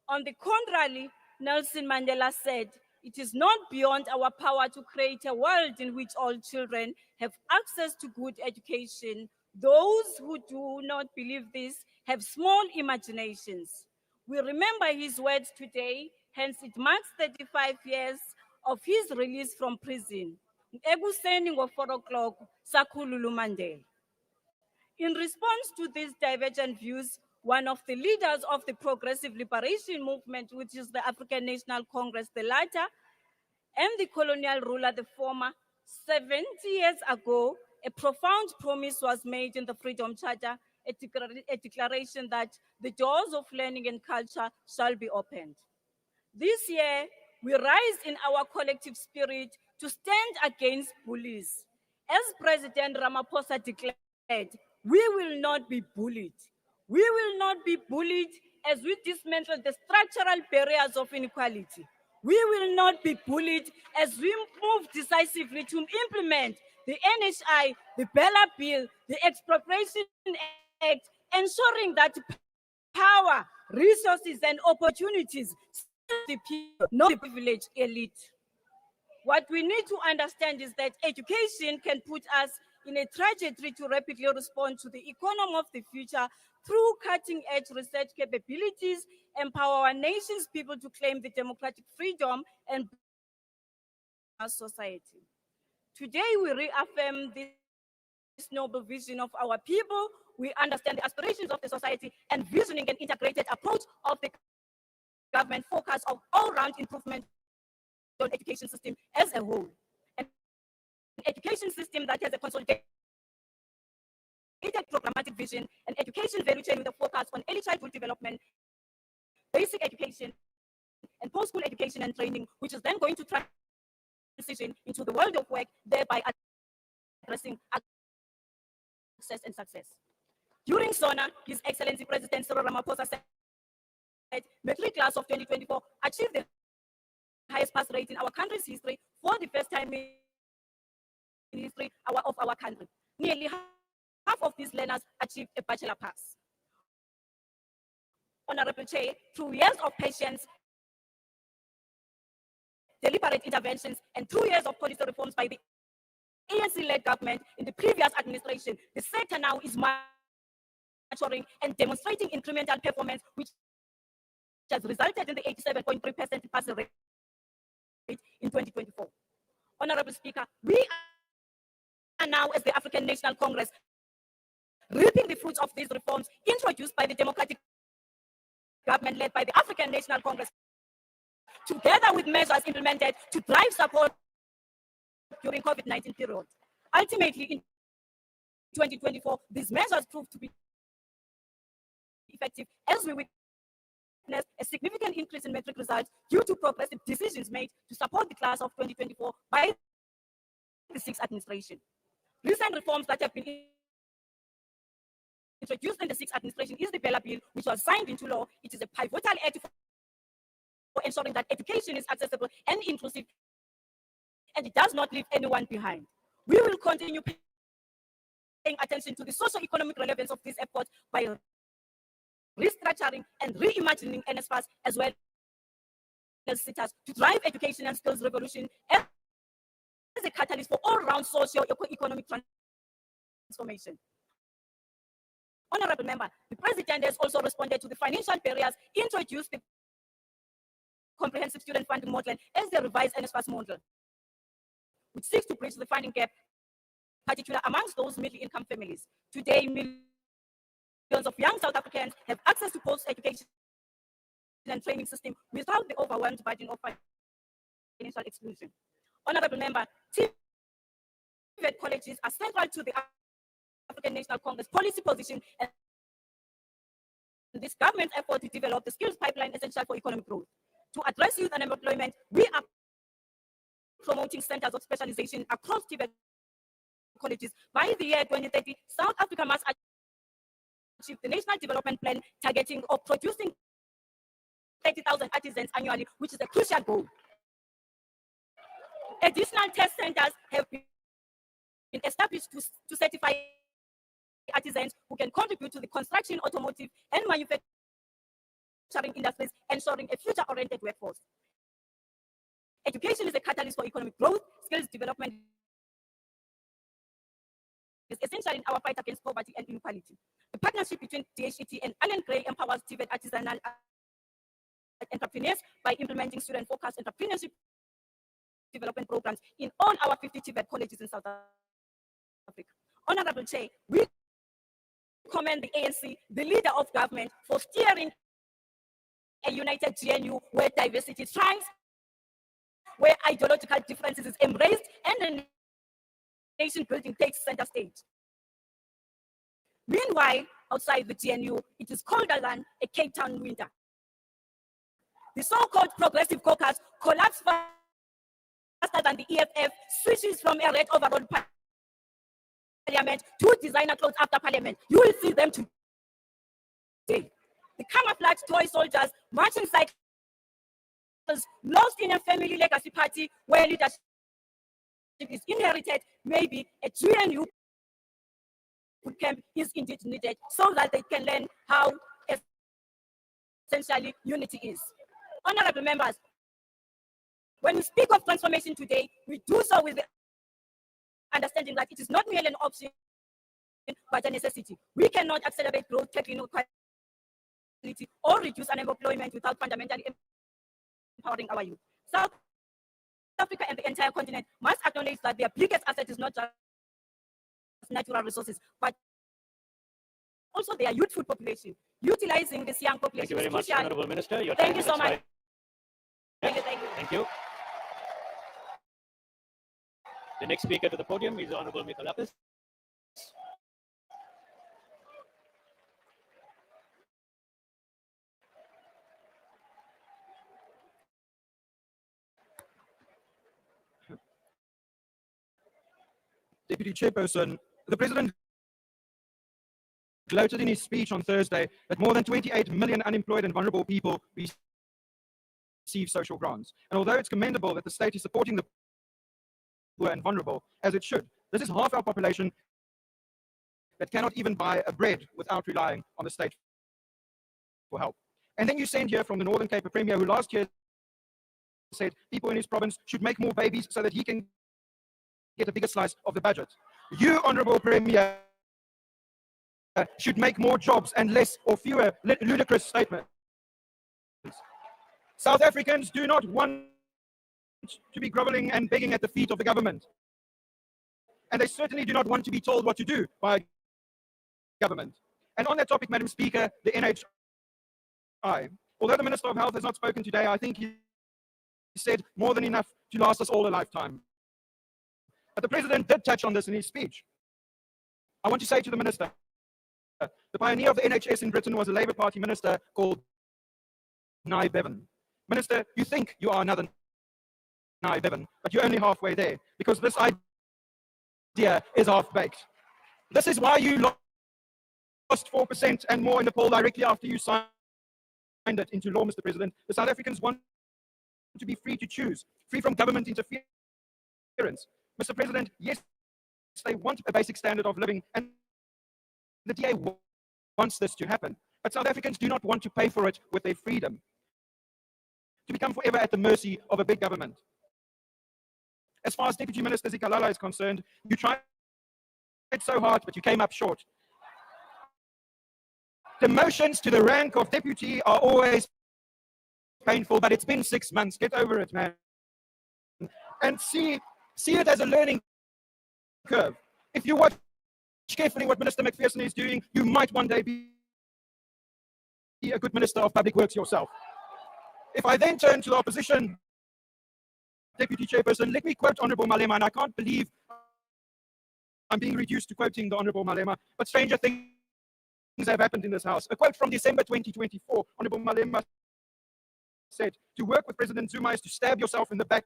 On the contrary, Nelson Mandela said, It is not beyond our power to create a world in which all children have access to good education. Those who do not believe this have small imaginations. We remember his words today, hence it marks 35 years of his release from prison. Ekuseni ngo-4 o'clock, sakhulula uMandela. In response to these divergent views, one of the leaders of the Progressive Liberation Movement, which is the African National Congress, the latter, and the colonial ruler, the former, 70 years ago, a profound promise was made in the Freedom Charter, a declaration that the doors of learning and culture shall be opened. This year, we rise in our collective spirit to stand against bullies. As President Ramaphosa declared, we will not be bullied. We will not be bullied as we dismantle the structural barriers of inequality. We will not be bullied as we move decisively to implement the NHI, the Bella Bill, the Expropriation Act, ensuring that power, resources, and opportunities serve the people, not the privileged elite. What we need to understand is that education can put us in a trajectory to rapidly respond to the economy of the future through cutting-edge research capabilities, empower our nation's people to claim the democratic freedom and our society. Today, we reaffirm this noble vision of our people. We understand the aspirations of the society and visioning an integrated approach of the government focus of all-round improvement on education system as a whole. An education system that has a consolidated programmatic vision, an education value chain with a focus on early childhood development, basic education, and post-school education and training, which is then going to transition into the world of work, thereby addressing access and success. During Sona, His Excellency President Cyril Ramaphosa said, matric class of 2024 achieved the highest pass rate in our country's history for the first time in history of our country. Nearly half of these learners achieved a bachelor pass. Honorable Chair, through years of patience, deliberate interventions, and 2 years of policy reforms by the ANC-led government in the previous administration, the sector now is maturing and demonstrating incremental performance, which has resulted in the 87.3% pass rate in 2024. Honorable Speaker, we are now, as the African National Congress, reaping the fruits of these reforms introduced by the democratic government led by the African National Congress, together with measures implemented to drive support during COVID-19 period. Ultimately, in 2024, these measures proved to be effective as we witnessed a significant increase in metric results due to progressive decisions made to support the class of 2024 by the sixth administration. Recent reforms that have been introduced in the sixth administration is the Bella Bill, which was signed into law. It is a pivotal act for ensuring that education is accessible and inclusive, and it does not leave anyone behind. We will continue paying attention to the socio-economic relevance of this effort by restructuring and reimagining NSFAS as well as CITAS to drive education and skills revolution as a catalyst for all-round socio-economic transformation. Honorable Member, the President has also responded to the financial barriers introduced the comprehensive student funding model as the revised NSFAS model, which seeks to bridge the funding gap, particularly amongst those middle-income families. Today, millions of young South Africans have access to post-education and training system without the overwhelmed burden of financial exclusion. Honorable Member, TVET colleges are central to the African National Congress policy position and this government's effort to develop the skills pipeline essential for economic growth. To address youth unemployment, we are promoting centers of specialization across TVET colleges. By the year 2030, South Africa must achieve the National Development Plan targeting of producing 30,000 artisans annually, which is a crucial goal. Additional test centers have been established to certify artisans who can contribute to the construction, automotive, and manufacturing industries, ensuring a future-oriented workforce. Education is a catalyst for economic growth, skills development is essential in our fight against poverty and inequality. The partnership between DHET and Allen Gray empowers TVET artisanal entrepreneurs by implementing student-focused entrepreneurship development programs in all our 50 TVET colleges in South Africa. Honorable Chair, we commend the ANC, the leader of government, for steering a united GNU where diversity thrives, where ideological differences is embraced, and the nation building takes center stage. Meanwhile, outside the GNU, it is colder than a Cape Town winter. The so-called progressive caucus collapsed faster than the EFF switches from a red overall parliament to designer clothes after parliament. You will see them today. The camouflage toy soldiers marching cycles lost in a family legacy party where leadership is inherited. Maybe a GNU camp is indeed needed so that they can learn how essentially unity is. Honorable members, when we speak of transformation today, we do so with the understanding that it is not merely an option, but a necessity. We cannot accelerate growth, tackle inequality, or reduce unemployment without fundamentally empowering our youth. South Africa and the entire continent must acknowledge that their biggest asset is not just natural resources, but also their youthful population. Utilizing this young population. Thank you very much, Honorable Minister. Your Thank time you so has much. expired. Thank you. The next speaker to the podium is Honorable Mikalapis. Deputy Chairperson, the President gloated in his speech on Thursday that more than 28 million unemployed and vulnerable people receive social grants. And although it's commendable that the state is supporting the poor and vulnerable, as it should, this is half our population that cannot even buy a bread without relying on the state for help. And then you send here from the Northern Cape a Premier who last year said people in his province should make more babies so that he can get a bigger slice of the budget. You, Honourable Premier, should make more jobs and less or fewer ludicrous statements. South Africans do not want to be groveling and begging at the feet of the government. And they certainly do not want to be told what to do by government. And on that topic, Madam Speaker, the NHI, although the Minister of Health has not spoken today, I think he said more than enough to last us all a lifetime. But the President did touch on this in his speech. I want to say to the Minister, the pioneer of the NHS in Britain was a Labour Party minister called Nye Bevan. Minister, you think you are another Nye Bevan, but you're only halfway there, because this idea is half-baked. This is why you lost 4% and more in the poll directly after you signed it into law, Mr. President. The South Africans want to be free to choose, free from government interference. Mr. President, yes, they want a basic standard of living, and the DA wants this to happen. But South Africans do not want to pay for it with their freedom, to become forever at the mercy of a big government. As far as Deputy Minister Zikalala is concerned, you tried so hard, but you came up short. Demotions to the rank of deputy are always painful, but it's been 6 months. Get over it, man. And see it as a learning curve. If you watch carefully what Minister McPherson is doing, you might one day be a good Minister of Public Works yourself. If I then turn to the opposition, Deputy Chairperson, let me quote Honourable Malema, and I can't believe I'm being reduced to quoting the Honourable Malema, but stranger things have happened in this House. A quote from December 2024, Honourable Malema said, "To work with President Zuma is to stab yourself in the back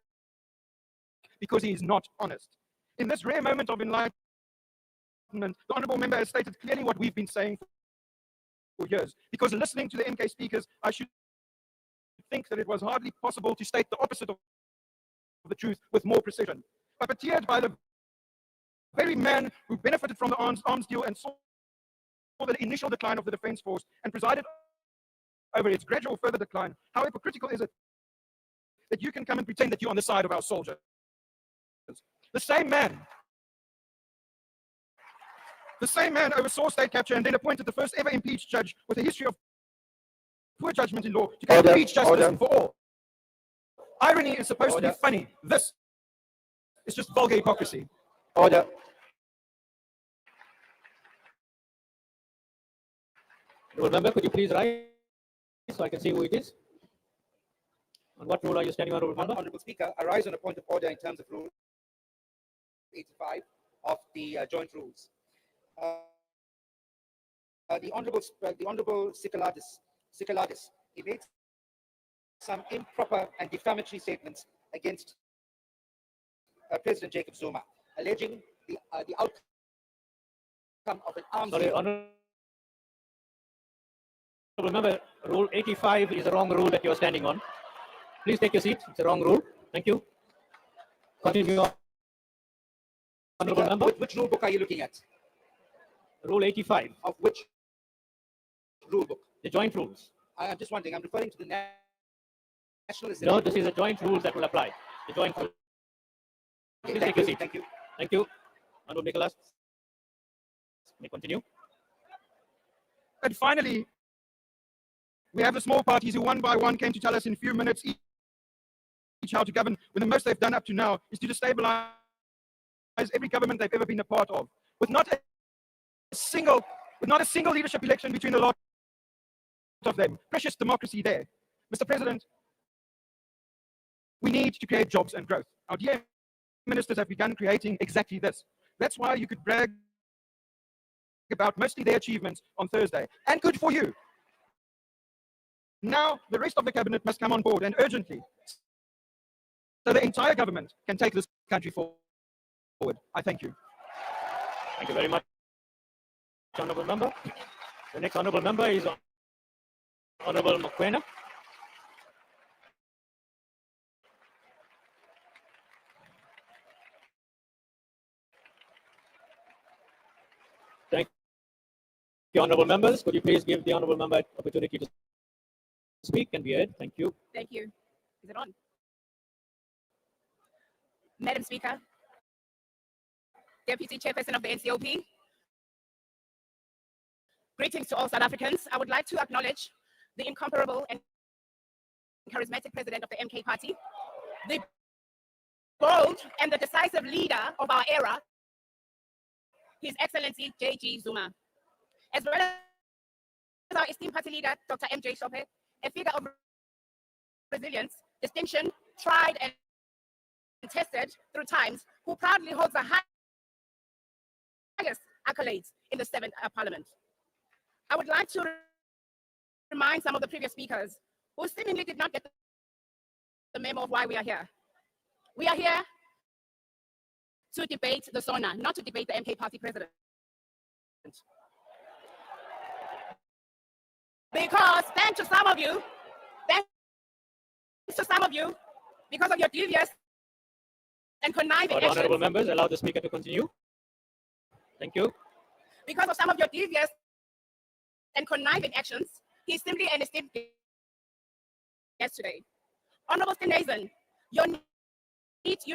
because he is not honest." In this rare moment of enlightenment, the Honourable Member has stated clearly what we've been saying for years. Because listening to the MK speakers, I should think that it was hardly possible to state the opposite of the truth with more precision. Puppeteered by the very man who benefited from the arms deal and saw the initial decline of the Defence Force and presided over its gradual further decline, how hypocritical is it that you can come and pretend that you're on the side of our soldiers. The same man oversaw state capture and then appointed the first ever impeached judge with a history of poor judgment in law to come and preach justice for all. Irony is supposed to be funny. This is just vulgar hypocrisy. Order. Remember, could you please rise so I can see who it is? On what rule are you standing on, Honourable Honourable Speaker, I rise on a point of order in terms of Rule 85 of the joint rules. The Honourable Sikaladis, he made some improper and defamatory statements against President Jacob Zuma, alleging the outcome of an arms Sorry, deal. Honourable Member, Rule 85 is the wrong rule that you are standing on. Please take your seat. It's the wrong rule. Thank you. Continue. Honourable Member. Which rule book are you looking at? Rule 85. Of which rule book? The joint rules. I'm just wondering, I'm referring to the National Assembly. No, this is a joint rules that will apply. The joint rules. Please take your seat. Thank you. Thank you. Honourable Nicholas. May continue. And finally, we have the small parties who one by one came to tell us in a few minutes each how to govern, when the most they've done up to now is to destabilize every government they've ever been a part of, with not a single leadership election between the lot of them. Precious democracy there. Mr. President, we need to create jobs and growth. Our dear ministers have begun creating exactly this. That's why you could brag about mostly their achievements on Thursday. And good for you. Now, the rest of the cabinet must come on board, and urgently, so the entire government can take this country forward. I thank you. Thank you very much, Honourable Member. The next Honourable Member is Honourable Mokoena. Thank you, Honourable Members. Could you please give the Honourable Member opportunity to speak and be heard? Thank you. Thank you. Is it on? Madam Speaker, Deputy Chairperson of the NCOP, greetings to all South Africans. I would like to acknowledge the incomparable and charismatic president of the MK Party, the bold and the decisive leader of our era, His Excellency J.G. Zuma, as well as our esteemed party leader, Dr. M.J. Shope, a figure of resilience, distinction, tried and tested through times, who proudly holds the highest accolades in the 7th Parliament. I would like to remind some of the previous speakers who seemingly did not get the memo of why we are here. We are here to debate the Sona, not to debate the MK Party president. Because thanks to some of you, because of your devious and conniving actions. Honourable Members, allow the Speaker to continue. Thank you. Because of some of your devious and conniving actions, he's simply an esteemed guest today. Honourable Stenazen, you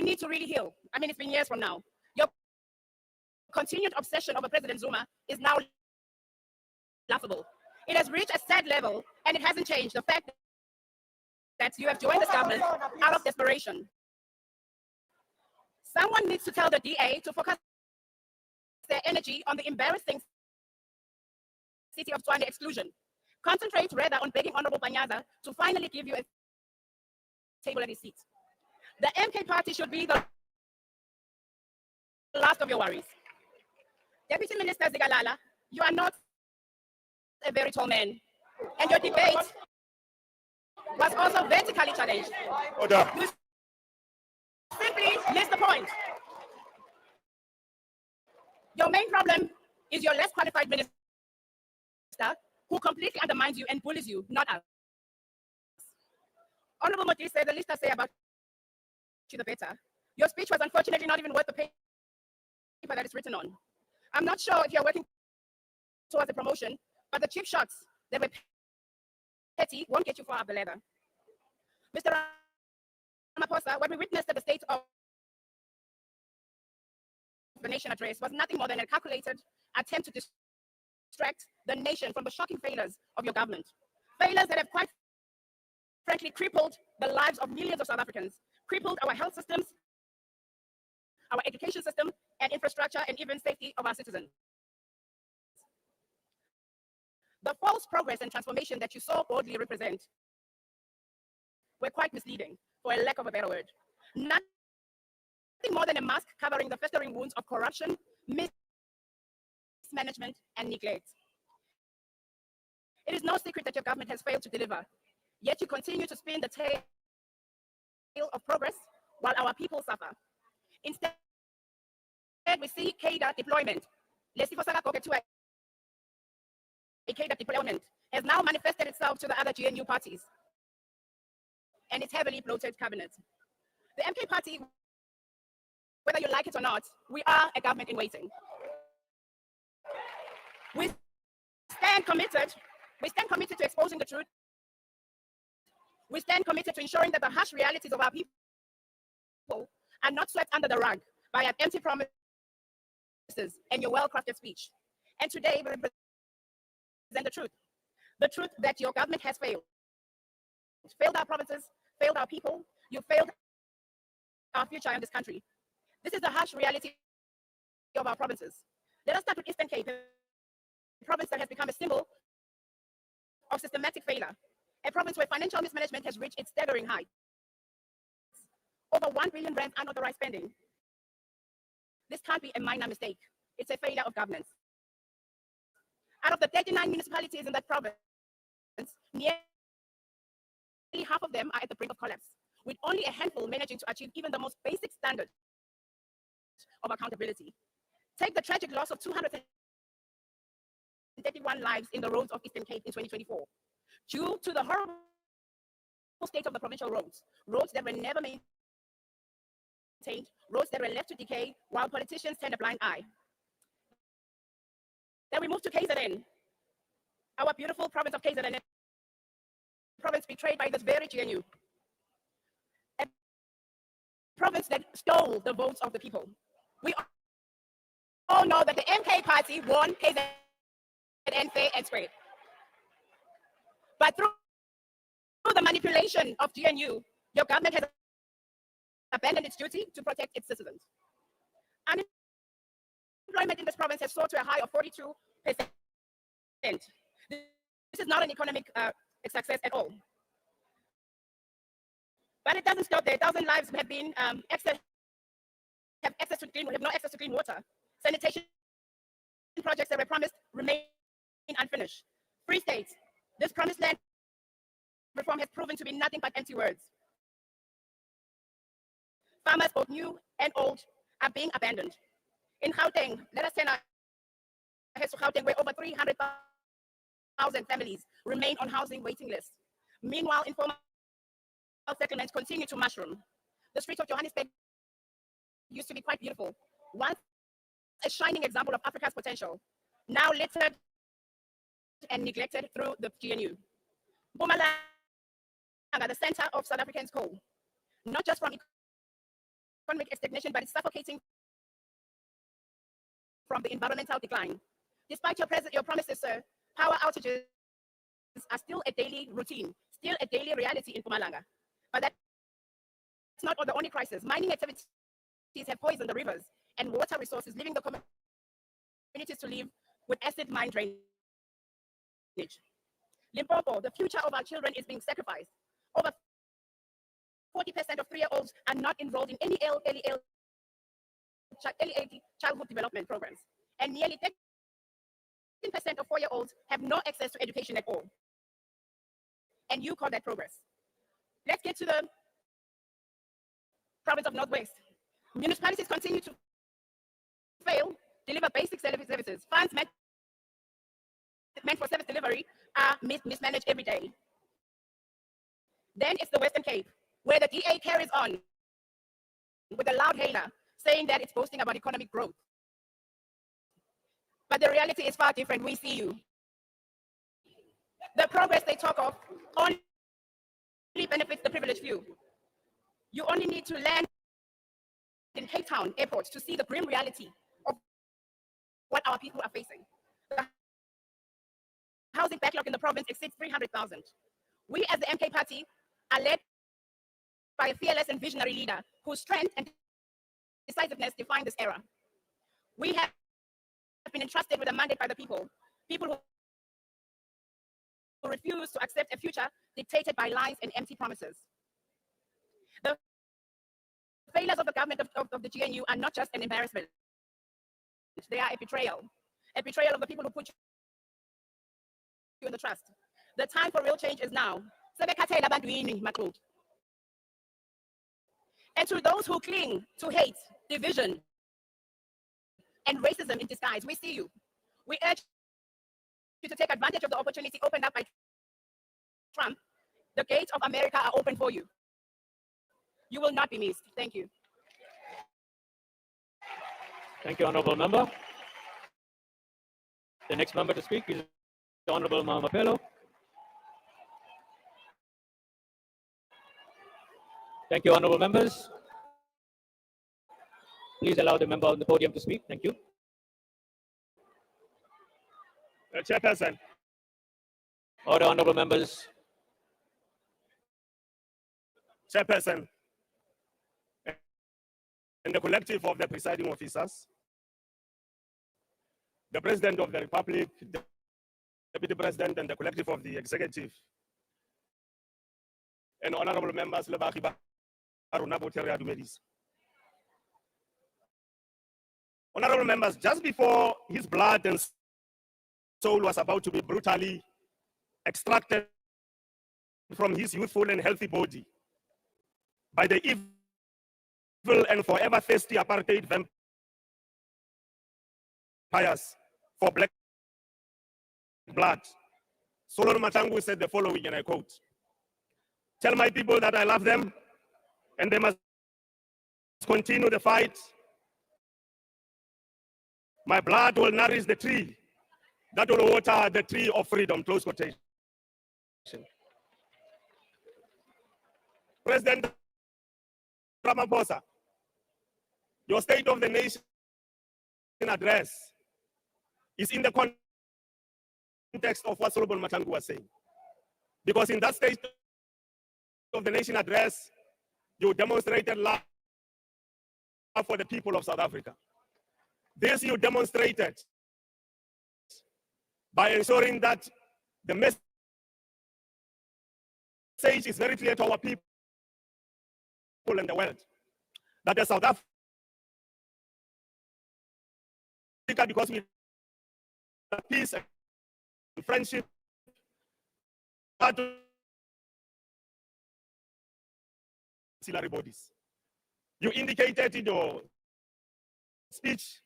need to really heal. I mean, it's been years from now. Your continued obsession over President Zuma is now laughable. It has reached a sad level, and it hasn't changed the fact that you have joined this government out of desperation. Someone needs to tell the DA to focus their energy on the embarrassing city of Tshwane exclusion. Concentrate rather on begging Honorable Panyaza to finally give you a table at his seat. The MK Party should be the last of your worries. Deputy Minister Zigalala, you are not a very tall man, and your debate was also vertically challenged. Order. You simply missed the point. Your main problem is your less qualified minister who completely undermines you and bullies you, not us. Honorable Moti said the least I say about you, the better. Your speech was unfortunately not even worth the paper that it's written on. I'm not sure if you're working towards a promotion, but the cheap shots that were petty won't get you far up the ladder. Mr. Ramaphosa, what we witnessed at the State of the Nation address was nothing more than a calculated attempt to distract the nation from the shocking failures of your government. Failures that have quite frankly crippled the lives of millions of South Africans, crippled our health systems, our education system, and infrastructure, and even safety of our citizens. The false progress and transformation that you so boldly represent were quite misleading, for a lack of a better word. Nothing more than a mask covering the festering wounds of corruption, mismanagement, and neglect. It is no secret that your government has failed to deliver, yet you continue to spin the tale of progress while our people suffer. Instead, we see cadre deployment. A cadre deployment has now manifested itself to the other GNU parties and its heavily bloated cabinet. The MK party, whether you like it or not, we are a government in waiting. We stand committed to exposing the truth. We stand committed to ensuring that the harsh realities of our people are not swept under the rug by an empty promises and your well-crafted speech. And today we represent the truth that your government has failed. Failed our provinces, failed our people, you failed our future in this country. This is the harsh reality of our provinces. Let us start with Eastern Cape, a province that has become a symbol of systematic failure, a province where financial mismanagement has reached its staggering height. Over 1 billion rand unauthorized spending. This can't be a minor mistake. It's a failure of governance. Out of the 39 municipalities in that province, nearly half of them are at the brink of collapse, with only a handful managing to achieve even the most basic standard of accountability. Take the tragic loss of 231 lives in the roads of Eastern Cape in 2024, due to the horrible state of the provincial roads, roads that were never maintained, roads that were left to decay while politicians turned a blind eye. Then we move to KZN, our beautiful province of KZN, a province betrayed by this very GNU, a province that stole the votes of the people. We all know that the MK party won KZN fair and square. But through the manipulation of GNU, your government has abandoned its duty to protect its citizens. Unemployment in this province has soared to a high of 42%. This is not an economic success at all. But it doesn't stop there. 1,000 lives have been have no access to clean water. Sanitation projects that were promised remain unfinished. Free State, this promised land reform has proven to be nothing but empty words. Farmers, both new and old, are being abandoned. In Gauteng, let us turn our heads to Gauteng, where over 300,000 families remain on housing waiting lists. Meanwhile, informal settlements continue to mushroom. The streets of Johannesburg used to be quite beautiful, once a shining example of Africa's potential, now littered and neglected through the GNU. Mpumalanga, the center of South African's coal, not just from economic stagnation, but it's suffocating from the environmental decline. Despite your promises, sir, power outages are still a daily routine, still a daily reality in Mpumalanga. But that's not the only crisis. Mining activities have poisoned the rivers and water resources, leaving the communities to live with acid mine drainage. Limpopo, the future of our children is being sacrificed. Over 40% of 3-year-olds are not enrolled in any early childhood development programs, and nearly 13% of 4-year-olds have no access to education at all. And you call that progress? Let's get to the province of Northwest. Municipalities continue to fail, deliver basic services. Funds meant for service delivery are mismanaged every day. Then it's the Western Cape, where the DA carries on with a loud hailer saying that it's boasting about economic growth. But the reality is far different. We see you. The progress they talk of only benefits the privileged few. You only need to land in Cape Town airport to see the grim reality of what our people are facing. The housing backlog in the province exceeds 300,000. We as the MK Party are led by a fearless and visionary leader whose strength and decisiveness define this era. We have been entrusted with a mandate by the people who refuse to accept a future dictated by lies and empty promises. The failures of the government of the GNU are not just an embarrassment. They are a betrayal of the people who put you in the trust. The time for real change is now. And to those who cling to hate, division, and racism in disguise, we see you. We urge you to take advantage of the opportunity opened up by Trump. The gates of America are open for you. You will not be missed. Thank you. Thank you, Honourable Member. The next member to speak is the Honourable Mamapelo. Thank you, Honourable Members. Please allow the member on the podium to speak. Thank you. Chairperson. Order, Honourable Members. Chairperson, and the collective of the presiding officers, the President of the Republic, the Deputy President, and the collective of the executive, and honorable members, honorable members, just before his blood and soul was about to be brutally extracted from his youthful and healthy body by the evil and forever thirsty apartheid vampires for black blood, Solomon Matangu said the following, and I quote, "Tell my people that I love them and they must continue the fight. My blood will nourish the tree that will water the tree of freedom," close quotation. President Ramaphosa, your State of the Nation address is in the context of what Solomon Matangu was saying. Because in that State of the Nation address, you demonstrated love for the people of South Africa. This you demonstrated by ensuring that the message is very clear to our people in the world that the South Africa, because we have peace and friendship, ancillary bodies. You indicated in your speech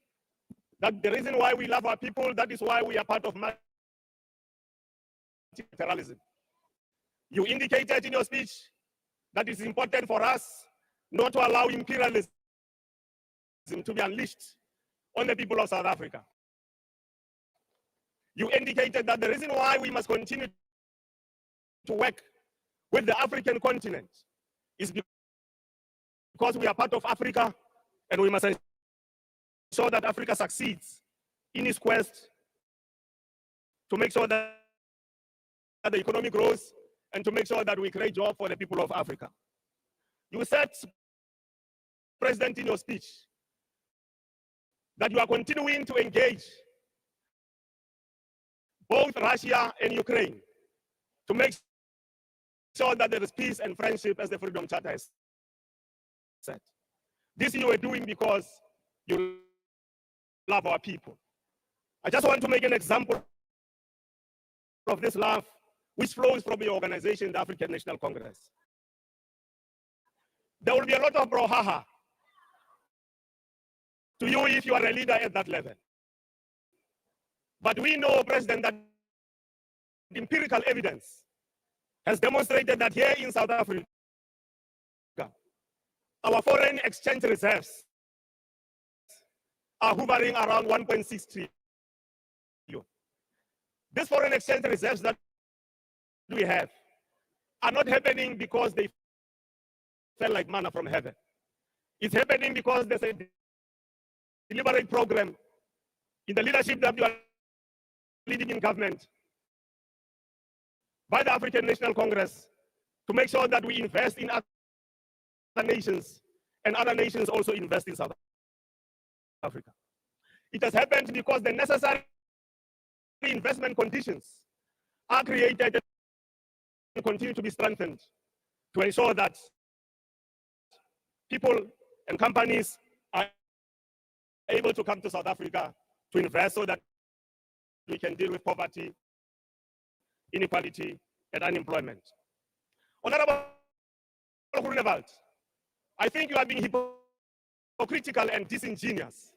that the reason why we love our people, that is why we are part of multilateralism. You indicated in your speech that it is important for us not to allow imperialism to be unleashed on the people of South Africa. You indicated that the reason why we must continue to work with the African continent is because we are part of Africa and we must ensure that Africa succeeds in its quest to make sure that the economy grows and to make sure that we create jobs for the people of Africa. You said, President, in your speech, that you are continuing to engage both Russia and Ukraine to make sure that there is peace and friendship, as the Freedom Charter has said. This you are doing because you love our people. I just want to make an example of this love which flows from your organization, the African National Congress. There will be a lot of brouhaha to you if you are a leader at that level. But we know, President, that empirical evidence has demonstrated that here in South Africa, our foreign exchange reserves are hovering around 1.6 trillion. These foreign exchange reserves that we have are not happening because they fell like manna from heaven. It's happening because there's a deliberate program in the leadership that you are leading in government by the African National Congress to make sure that we invest in other nations and other nations also invest in South Africa. It has happened because the necessary investment conditions are created and continue to be strengthened to ensure that people and companies are able to come to South Africa to invest so that we can deal with poverty, inequality, and unemployment. Honorable Groenewald, I think you are being hypocritical and disingenuous.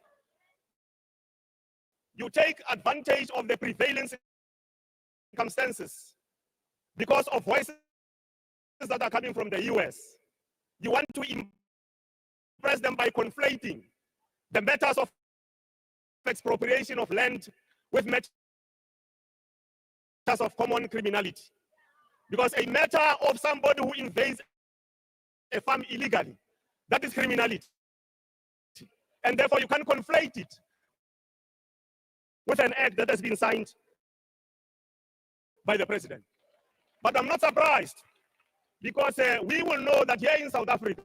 You take advantage of the prevailing circumstances because of voices that are coming from the US. You want to impress them by conflating the matters of expropriation of land with matters of common criminality. Because a matter of somebody who invades a farm illegally, that is criminality. And therefore you can't conflate it with an act that has been signed by the president. But I'm not surprised because we will know that here in South Africa,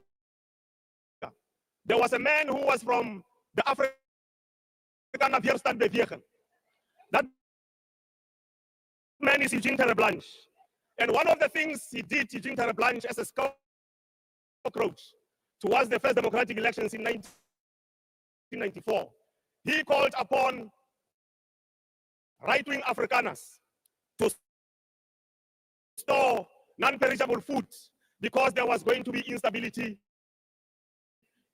there was a man who was from the African Afghanistan. That man is Eugene Terreblanche. And one of the things he did, Eugene Terreblanche, as a scapegoat towards the first democratic elections in 1994, he called upon right-wing Afrikaners to store non-perishable food because there was going to be instability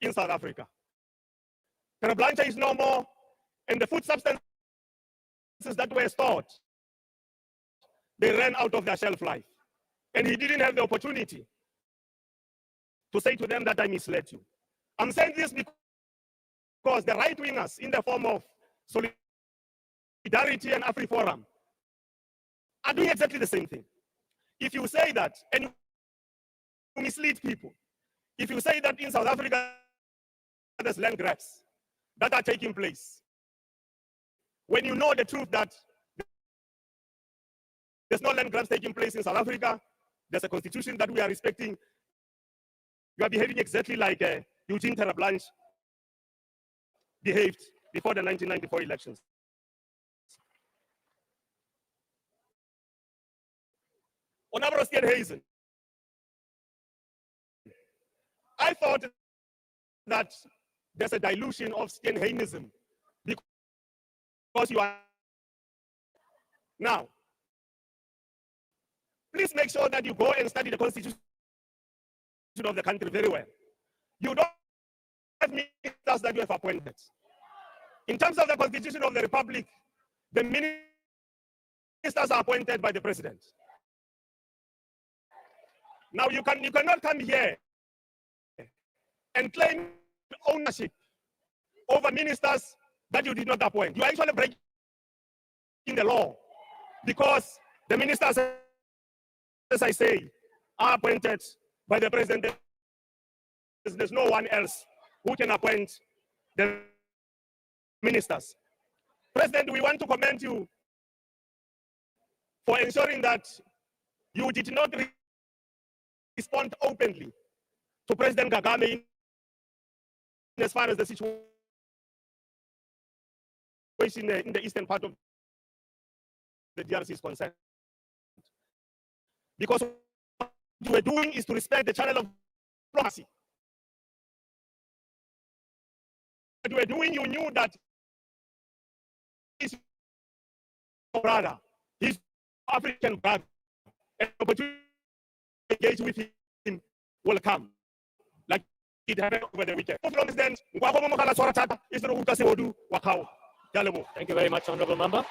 in South Africa. Terreblanche is no more, and the food substances that were stored, they ran out of their shelf life. And he didn't have the opportunity to say to them that I misled you. I'm saying this because the right-wingers, in the form of Solidarity and AfriForum, are doing exactly the same thing. If you say that, and you mislead people, if you say that in South Africa there's land grabs that are taking place, when you know the truth that there's no land grabs taking place in South Africa, there's a constitution that we are respecting, you are behaving exactly like Eugene Terreblanche behaved before the 1994 elections. Honorable Steenhuisen, I thought that there's a dilution of Steenhuisenism because you are now. Please make sure that you go and study the constitution of the country very well. You don't have ministers that you have appointed. In terms of the constitution of the republic, the ministers are appointed by the president. Now you cannot come here and claim ownership over ministers that you did not appoint. You are actually breaking the law because the ministers, as I say, are appointed by the president. There's no one else who can appoint the ministers. President, we want to commend you for ensuring that you did not respond openly to President Kagame as far as the situation in the eastern part of the DRC is concerned. Because what you were doing is to respect the channel of diplomacy. What you were doing, you knew that he's your brother, he's African brother, and the opportunity to engage with him will come. Like it happened over the weekend. Thank you very much, Honorable Member.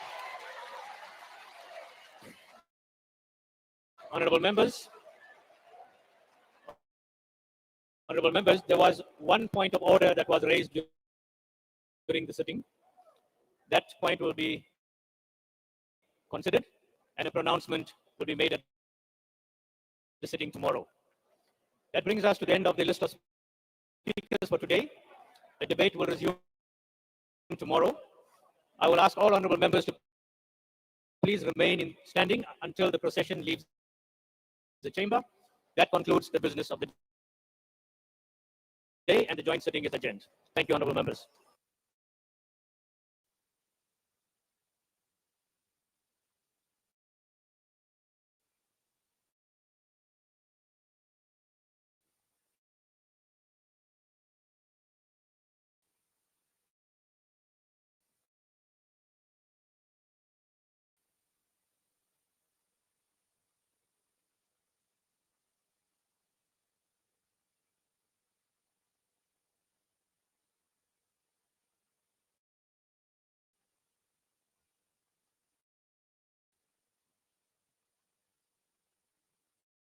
Honorable members, there was one point of order that was raised during the sitting. That point will be considered and a pronouncement will be made at the sitting tomorrow. That brings us to the end of the list of speakers for today. The debate will resume tomorrow. I will ask all honorable members to please remain standing until the procession leaves the chamber. That concludes the business of the day, and the joint sitting is adjourned. Thank you, honorable members.